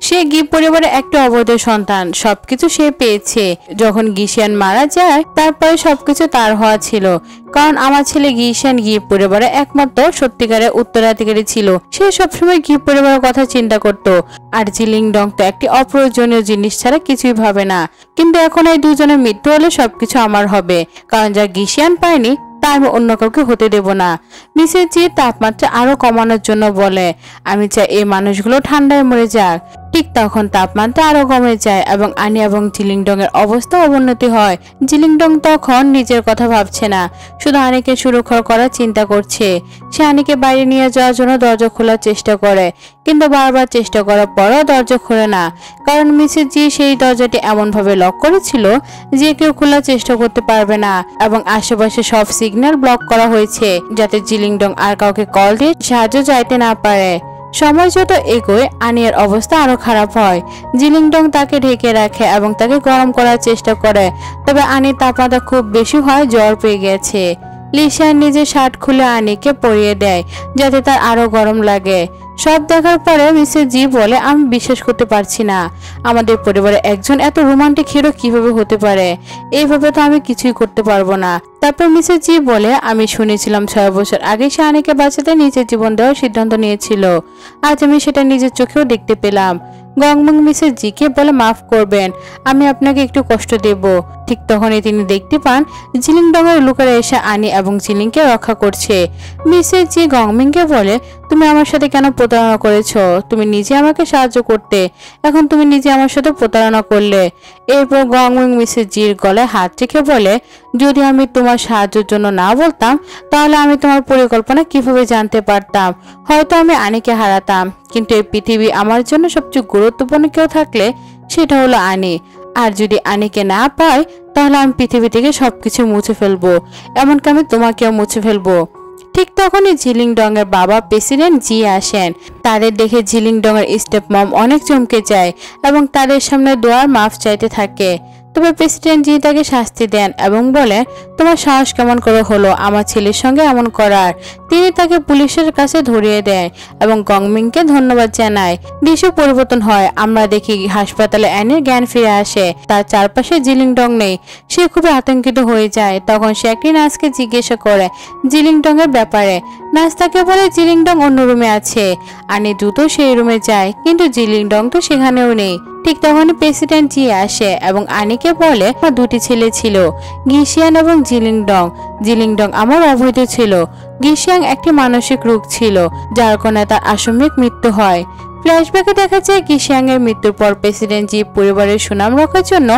সে গি পরিবারের একটা অবৈধ সন্তান, সবকিছু সে পেয়েছে। যখন গিশিয়ান মারা যায় তারপরে সবকিছু তার হওয়া ছিল, কারণ আমার ছেলে গিশিয়ান গি পরিবারের একমাত্র সত্যিকারের উত্তরাধিকারী ছিল। সে সবসময় গি পরিবারের কথা চিন্তা করত। আর জিলিংডং তো একটি অপ্রয়োজনীয় জিনিস ছাড়া কিছুই ভাবে না। কিন্তু এখন এই দুজনের মৃত্যু হলে সবকিছু আমার হবে, কারণ যা গিশিয়ান পায়নি তা আমি অন্য কাউকে হতে দেব না। মিসেস জি তাপমাত্রা আরো কমানোর জন্য বলে আমি চাই এই মানুষগুলো ঠান্ডায় মরে যাক। ঠিক তখন তাপমাত্রা আরো কমে যায় এবং আনি এবং জিলিংডং এর অবস্থা অবনতি হয়। জিলিংডং তখন নিজের কথা ভাবছে না, শুধু আনিকে সুরক্ষা করার চিন্তা করছে। সে আনিকে বাইরে নিয়ে যাওয়ার জন্য দরজা খোলার চেষ্টা করে, কিন্তু বারবার চেষ্টা করার পরও দরজা খোলে না, কারণ মিসেস জি সেই দরজাটি এমন ভাবে লক করেছিল যে কেউ খোলার চেষ্টা করতে পারবে না এবং আশেপাশে সব সিগন্যাল ব্লক করা হয়েছে যাতে জিলিংডং আর কাউকে কল দিয়ে সাহায্য চাইতে না পারে। সময় যত এগোয় আনিয়ার অবস্থা আরো খারাপ হয়। জিলিংডং তাকে ঢেকে রাখে এবং তাকে গরম করার চেষ্টা করে, তবে আনির তাপমাত্রা খুব বেশি হয়, জ্বর পেয়ে গেছে। লিশিয়ান নিজের শার্ট খুলে আনিকে পরিয়ে দেয় যাতে তার আরো গরম লাগে। সব দেখার পরে মিসেস জি বলে আমি বিশ্বাস করতে পারছি না, আমাদের পরিবারে একজন এত রোমান্টিক হিরো কিভাবে হতে পারে? এইভাবে তো আমি কিছুই করতে পারবো না। তারপর মিসেস জি বলে আমি শুনেছিলাম 6 বছর আগে সে আনিকে বাঁচাতে নিজের জীবন দেওয়ার সিদ্ধান্ত নিয়েছিল। আজ আমি সেটা নিজের চোখেও দেখতে পেলাম। গংমিং মিসেস জিকে বলে মাফ করবেন, আমি আপনাকে একটু কষ্ট দেব। ঠিক তখনই তিনি দেখতে পান জিলিংডং এর লোকেরা এসে আনি এবং জিলিংকে রক্ষা করছে। মিসেস জি গংমিংকে বলে তুমি আমার সাথে কেন প্রতারণা করেছো? তুমি নিজে আমাকে সাহায্য করতে, এখন তুমি নিজে আমার সাথে প্রতারণা করলে। এরপর গংমিং মিসেস জির গলায় হাত রেখে বলে যদি আমি তোমার সাহায্যের জন্য না বলতাম তাহলে আমি তোমার পরিকল্পনা কিভাবে জানতে পারতাম? হয়তো আমি আনিকে হারাতাম, কিন্তু এই পৃথিবী আমার জন্য সবচেয়ে গুরুত্বপূর্ণ কেউ থাকলে সেটা হলো আনি। আর যদি আনিকে না পাই তাহলে আমি পৃথিবী থেকে সবকিছু মুছে ফেলবো, এমনকি আমি তোমাকেও মুছে ফেলবো। ঠিক তখনই জিলিংডং এর বাবা প্রেসিডেন্ট জি আসেন। তাদের দেখে জিলিংডং এর স্টেপ মম অনেক চমকে যায় এবং তাদের সামনে দোয়ার মাফ চাইতে থাকে। তবে প্রেসিডেন্ট জি তাকে শাস্তি দেন এবং বলে তোমার সাহস কেমন করে হলো আমার ছেলের সঙ্গে এমন করার? তিনি তাকে পুলিশের কাছে ধরিয়ে দেন এবং গংমিংকে ধন্যবাদ জানায়। দৃশ্য পরিবর্তন হয়, আমরা দেখি হাসপাতালে অ্যানির জ্ঞান ফিরে আসে। তার চারপাশে জিলিংডং নেই। সে খুবই আতঙ্কিত হয়ে যায়। তখন সে একটি নার্সকে জিজ্ঞাসা করে জিলিংডং এর ব্যাপারে। নার্স তাকে বলে জিলিংডং অন্য রুমে আছে। আনি দ্রুত সেই রুমে যায়, কিন্তু জিলিংডং তো সেখানেও নেই। ঠিক তখনই প্রেসিডেন্ট জি আসে এবং আনিকে বলে আমার 2টি ছেলে ছিল, গিশিয়ান এবং জিলিংডং। জিলিংডং আমার অবৈধ ছিল। গিশিয়াং একটি মানসিক রোগ ছিল যার কারণে তার আকস্মিক মৃত্যু হয়। ফ্ল্যাশব্যাকে দেখা যায় গিশিয়াং এর মৃত্যুর পর প্রেসিডেন্ট জি পরিবারের সুনাম রক্ষার জন্য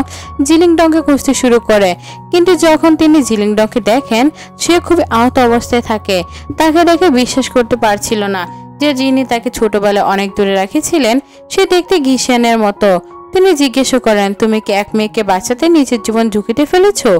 জিলিংডংকে খুঁজতে শুরু করে, কিন্তু যখন তিনি জিলিংডংকে দেখেন সে খুবই আহত অবস্থায় থাকে। তাকে দেখে বিশ্বাস করতে পারছিল না যে যিনি তাকে ছোটবেলায় অনেক দূরে রেখেছিলেন সে দেখতে গিশিয়ানের মতো। তিনি জিজ্ঞাসা করেন তুমি কি এক মেয়েকে বাঁচাতে নিজের জীবন ঝুঁকিতে ফেলেছো?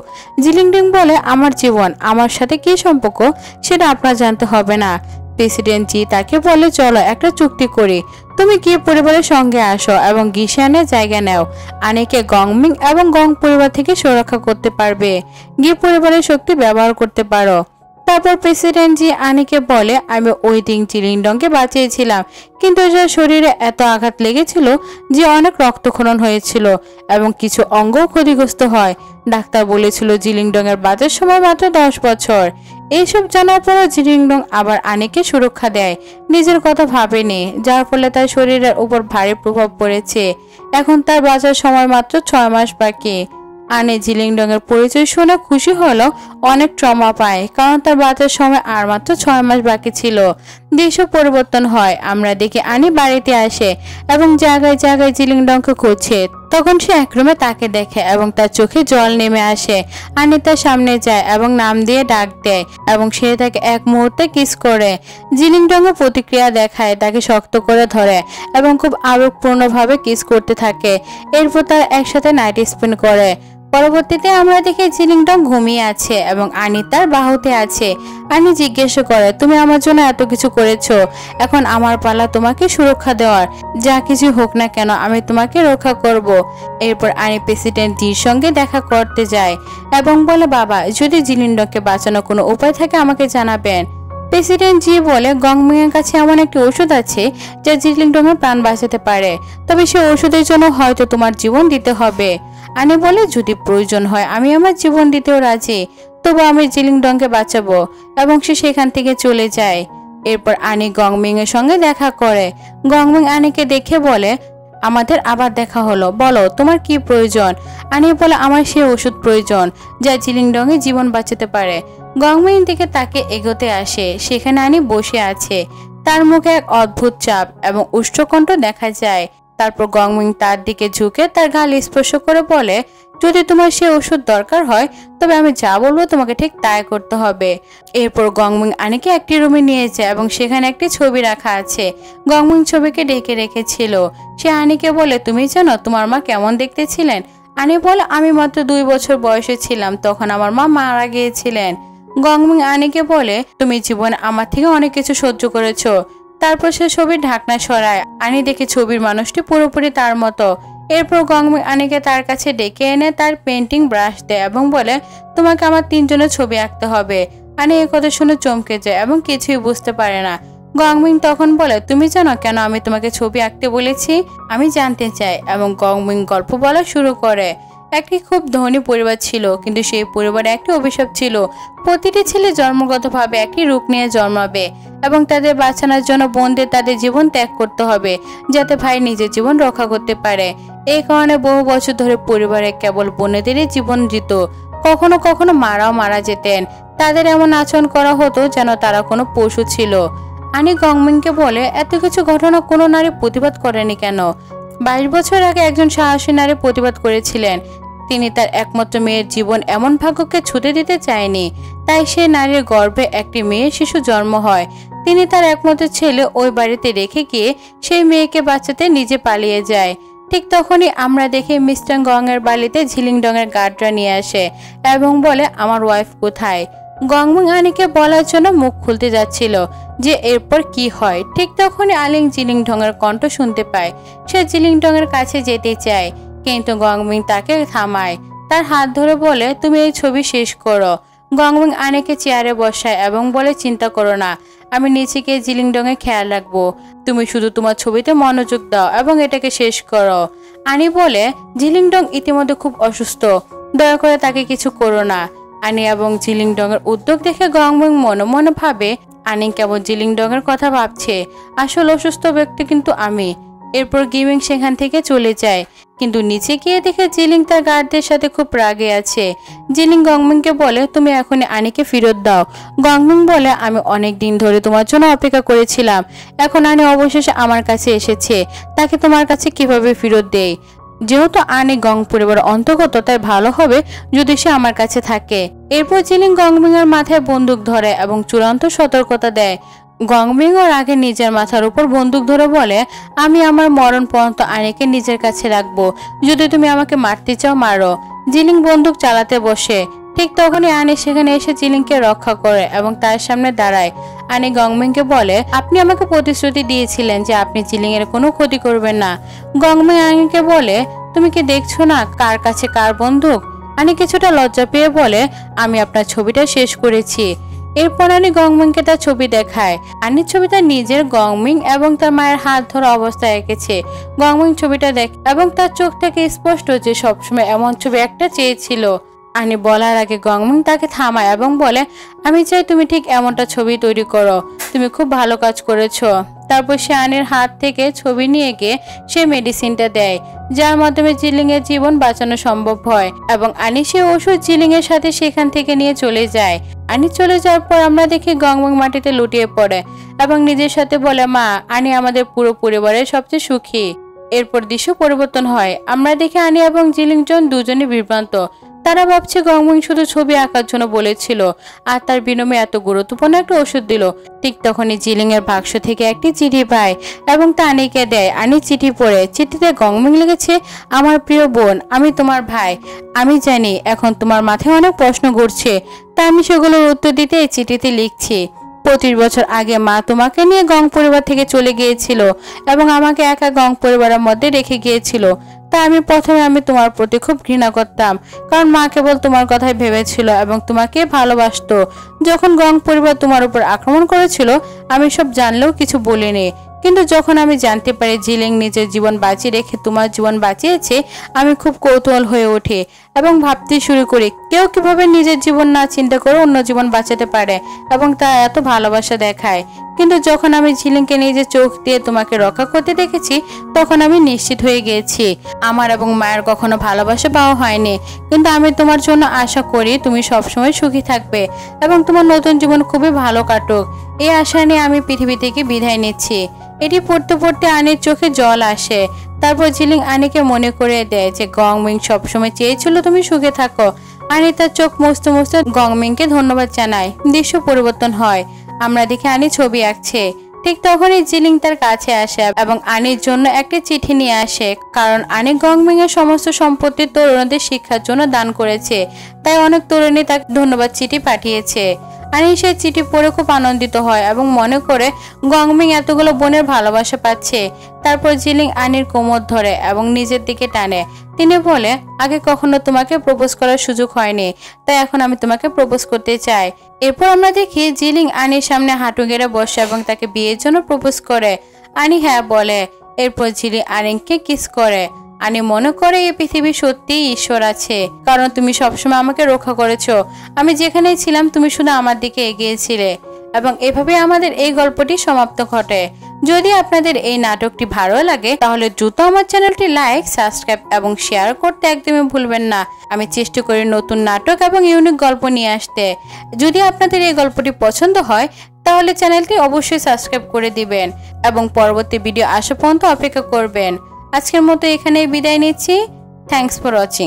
জিলিংডং বলে আমার জীবন আমার সাথে কি সম্পর্ক সেটা আপনার জানতে হবে না। প্রেসিডেন্ট জি তাকে বলে চলো একটা চুক্তি করি, তুমি গিয়ে পরিবারের সঙ্গে আসো এবং গিশানের জায়গা নাও। আনিকে গংমিং এবং গং পরিবার থেকে সুরক্ষা করতে পারবে, গিয়ে পরিবারের শক্তি ব্যবহার করতে পারো। তারপর প্রেসিডেন্ট জি আনিকে বলে আমি ওই দিন জিলিংডংকে বাঁচিয়েছিলাম, কিন্তু যার শরীরে এত আঘাত লেগেছিল যে অনেক রক্তক্ষরণ হয়েছিল এবং কিছু অঙ্গও ক্ষতিগ্রস্ত হয়। ডাক্তার বলেছিল জিলিংডং এর বাঁচার সময় মাত্র 10 বছর। এইসব জানার পরও জিলিংডং আবার আনিকে সুরক্ষা দেয়, নিজের কথা ভাবেনি, যার ফলে তার শরীরের উপর ভারী প্রভাব পড়েছে। এখন তার বাঁচার সময় মাত্র 6 মাস বাকি। আনি জিলিংডং এর পরিচয় শুনে খুশি হলো, অনেক ট্রমা পায়, কারণ তার বাঁচার সময় আর মাত্র 6 মাস বাকি ছিল। দেশও পরিবর্তন হয়, আমরা দেখি আনি বাড়িতে আসে এবং জায়গায় জায়গায় জিলিংডংকে খুঁজছে। তখন সে এক রুমে তাকে দেখে এবং তার চোখে জল নেমে আসে। আনি তার সামনে যায় এবং নাম দিয়ে ডাক দেয় এবং সে তাকে এক মুহূর্তে কিস করে। জিলিংডং এর প্রতিক্রিয়া দেখায়, তাকে শক্ত করে ধরে এবং খুব আবেগপূর্ণভাবে কিস করতে থাকে। এরপর তারা একসাথে নাইট স্পেন্ড করে। পরবর্তীতে আমরা দেখি জিলিংডং ঘুমিয়ে আছে এবং আনি তার বাহুতে আছে। আনি জিজ্ঞেস করে তুমি আমার জন্য এত কিছু করেছো, এখন আমার পালা তোমাকে সুরক্ষা দেওয়ার, যা কিছু হোক না কেন আমি তোমাকে রক্ষা করব। এরপর আনি প্রেসিডেন্ট জির সঙ্গে দেখা করতে যায় এবং বলে বাবা যদি জিলিংডংকে বাঁচানোর কোনো উপায় থাকে আমাকে জানাবেন। প্রেসিডেন্ট জি বলে গংমিং এর কাছে এমন একটি ওষুধ আছে যা জিলিংডং এর প্রাণ বাঁচাতে পারে, তবে সেই ওষুধের জন্য হয়তো তোমার জীবন দিতে হবে। আনি বলে যদি প্রয়োজন হয় আমি আমার জীবন দিতেও রাজি, তবু আমি জিলিংডংকে বাঁচাবো, এবং সে সেখান থেকে চলে যায়। এরপর আনি গংমিং এর সঙ্গে দেখা করে। গংমিং আনিকে দেখে বলে আমাদের আবার দেখা হলো, বলো তোমার কি প্রয়োজন। আনি বলে আমার সেই ওষুধ প্রয়োজন যা জিলিংডং এর জীবন বাঁচাতে পারে। গংমিং দিকে তাকে এগোতে আসে, সেখানে আনি বসে আছে, তার মুখে এক অদ্ভুত চাপ এবং উষ্ঠকণ্ঠ দেখা যায়। তারপর গংমিং তার দিকে ঝুঁকে তার গাল স্পর্শ করে বলে যদি তোমার সে ওষুধ দরকার হয় তবে আমি যা বলবো তোমাকে ঠিক তাই করতে হবে। এরপর গংমিং আনিকে একটি রুমে নিয়ে যায় এবং সেখানে একটি ছবি রাখা আছে। গংমিং ছবিকে ডেকে রেখেছিল। সে আনিকে বলে তুমি জানো তোমার মা কেমন দেখতে ছিলেন। আনি বলে আমি মাত্র 2 বছর বয়সে ছিলাম, তখন আমার মা মারা গিয়েছিলেন। গংমিং আনিকে বলে তুমি জীবনে আমার থেকে অনেক কিছু সহ্য করেছো। তারপর সে ছবির ঢাকনা সরায়। আনি দেখে ছবির মানুষটি পুরোপুরি তার মতো। এরপর গংমিং আনিকে তার কাছে ডেকে এনে তার পেন্টিং ব্রাশ দেয় এবং বলে তোমাকে আমার 3 জনের ছবি আঁকতে হবে। আনি এই কথা শুনে চমকে যায় এবং কিছুই বুঝতে পারে না। গংমিং তখন বলে তুমি জানো কেন আমি তোমাকে ছবি আঁকতে বলেছি, আমি জানতে চাই, এবং গংমিং গল্প বলা শুরু করে। একটি খুব ধনী পরিবার ছিল, কিন্তু সেই পরিবারে একটি অভিশাপ ছিল, প্রতিটি ছেলে জন্মগতভাবে একটি রোগ নিয়ে জন্মাবে এবং তাদের বাঁচানোর জন্য বোনদের তাদের জীবন ত্যাগ করতে হবে যাতে ভাই নিজের জীবন রক্ষা করতে পারে। এই কারণে বহু বছর ধরে পরিবারে কেবল বোনেদেরই জীবন দিত, কখনো কখনো মারাও মারা যেতেন। তাদের এমন আচরণ করা হতো যেন তারা কোনো পশু ছিল। আনি গংমিংকে বলে এত কিছু ঘটনা কোনো নারী প্রতিবাদ করেনি কেন। 22 বছর আগে একজন সাহসী নারী প্রতিবাদ করেছিলেন, তিনি তার একমাত্র মেয়ের জীবন এমন ভাগ্যকে ছুটে দিতে চায়নি, তাই সে নারীর গর্ভে একটি মেয়ে শিশু জন্ম হয়। তিনি তার একমাত্র ছেলে ওই বাড়িতে রেখে গিয়ে সেই মেয়েকে বাঁচাতে নিজে পালিয়ে যায়। ঠিক তখনই আমরা দেখি মিস্টার গং এর বাড়িতে ঝিলিংডং এর গার্ডরা নিয়ে আসে এবং বলে আমার ওয়াইফ কোথায়। গংমিং আনিকে বলার জন্য মুখ খুলতে যাচ্ছিল যে এরপর কি হয়, ঠিক তখনই আলিং জিলিংডং এর কণ্ঠ শুনতে পায়। সে জিলিংডং এর কাছে যেতে চায়, কিন্তু গংমিং তাকে থামায়, তার হাত ধরে বলে তুমি এই ছবি শেষ করো। গংমিং আনিকে চেয়ারে বসায় এবং বলে চিন্তা করো না, আমি নিচে গিয়ে জিলিংডং এর খেয়াল রাখবো, তুমি শুধু তোমার ছবিতে মনোযোগ দাও এবং এটাকে শেষ করো। আনি বলে জিলিংডং ইতিমধ্যে খুব অসুস্থ, দয়া করে তাকে কিছু করো না। আনি এবং জিলিংডং এর উদ্যোগ দেখে গংমিং মনে মনে ভাবে আনি কেবল জিলিংডং এর কথা ভাবছে, আসল অসুস্থ ব্যক্তি কিন্তু আমি। এরপর গিমিং সেখান থেকে চলে যায়, কিন্তু নিচে গিয়ে দেখে জিলিং তার গার্ডদের সাথে খুব রাগে আছে। জিলিং গংমিংকে বলে তুমি এখনই আনিকে ফেরত দাও। গংমিং বলে আমি অনেক দিন ধরে তোমার জন্য অপেক্ষা করেছিলাম, এখন আনি অবশেষে আমার কাছে এসেছে, তাকে তোমার কাছে কিভাবে ফেরত দেই। যেহেতু আনি গং পরিবার অন্তর্গত, তাই ভালো হবে যদি সে আমার কাছে থাকে। এরপর জিলিং গংমিং এর মাথায় বন্দুক ধরে এবং চূড়ান্ত সতর্কতা দেয়। গংমিং ওর আগে নিজের মাথার উপর বন্দুক ধরে বলে আমি আমার মরণ পর্যন্ত আনিকে নিজের কাছে রাখবো, যদি তুমি আমাকে মারতে চাও মারো। জিলিং বন্দুক চালাতে বসে, ঠিক তখনই আনি সেখানে এসে জিলিংকে রক্ষা করে এবং তার সামনে দাঁড়ায়। আনি গংমিংকে বলে, আপনি আমাকে প্রতিশ্রুতি দিয়েছিলেন যে আপনি জিলিং এর কোনো ক্ষতি করবেন না। গংমিং আনিকে বলে, তুমি কি দেখছো না কার কাছে কার বন্দুক? আনি কিছুটা লজ্জা পেয়ে বলে, আমি আপনার ছবিটা শেষ করেছি। এরপর আনি গংমিংকে তার ছবি দেখায়। আনির ছবিটা নিজের গংমিং এবং তার মায়ের হাত ধরা অবস্থায় এঁকেছে। গংমিং ছবিটা দেখে এবং তার চোখ থেকে স্পষ্ট যে সবসময় এমন ছবি একটা চেয়েছিল। আনি বলার আগে গংমিং তাকে থামায় এবং বলে, আমি চাই তুমি ঠিক এমনটা ছবি তৈরি করো, তুমি খুব ভালো কাজ করেছো। তারপর সে আনির হাত থেকে ছবি নিয়ে গিয়ে সে মেডিসিনটা দেয়, যার মাধ্যমে জিলিং এর জীবন বাঁচানো সম্ভব হয় এবং আনি সে ওষুধ জিলিং এর সাথে সেখান থেকে নিয়ে চলে যায়। আনি চলে যাওয়ার পর আমরা দেখি গংমিং মাটিতে লুটিয়ে পড়ে এবং নিজের সাথে বলে, মা, আনি আমাদের পুরো পরিবারের সবচেয়ে সুখী। এরপর দৃশ্য পরিবর্তন হয়। আমরা দেখি আনি এবং জিলিং জন দুজনে বিভ্রান্ত। তারা ভাবছে গংমিং শুধু ছবি আঁকার জন্য বলেছিল আর তার বিনিময়ে এত গুরুত্বপূর্ণ একটা ওষুধ দিল। ঠিক তখনই জিলিং এর বাক্স থেকে একটি চিঠি পায় এবং তা আনিকে দেয়। আনি চিঠি পড়ে। চিঠিতে গংমিং লিখেছে, আমার প্রিয় বোন, আমি তোমার ভাই। আমি জানি এখন তোমার মাথায় অনেক প্রশ্ন ঘুরছে, তা আমি সেগুলোর উত্তর দিতে এই চিঠিতে লিখছি। 25 বছর আগে মা তোমাকে নিয়ে গং পরিবার থেকে চলে গিয়েছিল এবং আমাকে একা গং পরিবারের মধ্যে রেখে গিয়েছিল। তা প্রথমে আমি তোমার প্রতি খুব ঘৃণা করতাম, কারণ মা কেবল তোমার কথাই ভেবেছিল এবং তোমাকে ভালোবাসতো। যখন গং পরিবার তোমার উপর আক্রমণ করেছিল আমি সব জানলেও কিছু বলিনি, কিন্তু যখন আমি জানতে পারি জিলিং নিজের জীবন বাঁচিয়ে রেখে তোমার জীবন বাঁচিয়েছে, আমি খুব কৌতূহল হয়ে ওঠে এবং ভাবতে শুরু করি কেউ কিভাবে নিজের জীবন না চিন্তা করে অন্য জীবন বাঁচাতে পারে এবং তা এত ভালোবাসা দেখায়। কিন্তু যখন আমি জিলিংকে নিজের চোখ দিয়ে তোমাকে রক্ষা করতে দেখেছি, তখন আমি নিশ্চিত হয়ে গিয়েছি আমার এবং মায়ের কখনো ভালোবাসা পাওয়া হয়নি। কিন্তু আমি তোমার জন্য আশা করি তুমি সবসময় সুখী থাকবে এবং তোমার নতুন জীবন খুবই ভালো কাটুক। এই আশা নিয়ে আমি পৃথিবী থেকে বিদায় নিচ্ছি। এটি পড়তে পড়তে আনির চোখে জল আসে। তারপর জিলিং আনিকে মনে করে দেয় যে গংমিং সবসময় চেয়েছিল তুমি সুখে থাকো। আনি তার চোখ মুছতে মুছতে গংমিংকে ধন্যবাদ জানায়। দৃশ্য পরিবর্তন হয়। আমরা দেখি আনি ছবি আঁকছে। ঠিক তখনই জিলিং তার কাছে আসে এবং আনির জন্য একটি চিঠি নিয়ে আসে, কারণ আনি গংমিং এর সমস্ত সম্পত্তি তরুণদের শিক্ষার জন্য দান করেছে, তাই অনেক তরুণী তাকে ধন্যবাদ চিঠি পাঠিয়েছে। আনি সেই চিঠি পড়ে খুব আনন্দিত হয় এবং মনে করে গংমিং এতগুলো বোনের ভালোবাসা পাচ্ছে। তারপর জিলিং আনির কোমর ধরে এবং নিজের দিকে টানে। তিনি বলে, আগে কখনো তোমাকে প্রপোজ করার সুযোগ হয়নি, তাই এখন আমি তোমাকে প্রপোজ করতে চাই। এরপর আমরা দেখি জিলিং আনির সামনে হাঁটু গেড়ে বসে এবং তাকে বিয়ের জন্য প্রপোজ করে। আনি হ্যাঁ বলে। এরপর জিলিং আনিকে কিস করে। আনি মনে করে এই পৃথিবী সত্যিই ঈশ্বর আছে, কারণ তুমি সবসময় আমাকে রক্ষা করেছো। আমি যেখানেই ছিলাম তুমি শুধু আমার দিকে এগিয়েছিলে। এবং এভাবে আমাদের এই গল্পটি সমাপ্ত ঘটে। যদি আপনাদের এই নাটকটি ভালো লাগে তাহলে দ্রুত আমার চ্যানেলটি লাইক, সাবস্ক্রাইব এবং শেয়ার করতে একদমই ভুলবেন না। আমি চেষ্টা করি নতুন নাটক এবং ইউনিক গল্প নিয়ে আসতে। যদি আপনাদের এই গল্পটি পছন্দ হয় তাহলে চ্যানেলটি অবশ্যই সাবস্ক্রাইব করে দিবেন এবং পরবর্তী ভিডিও আসা পর্যন্ত অপেক্ষা করবেন। আজকের মতো এখানেই বিদায় নিচ্ছি। Thanks for watching.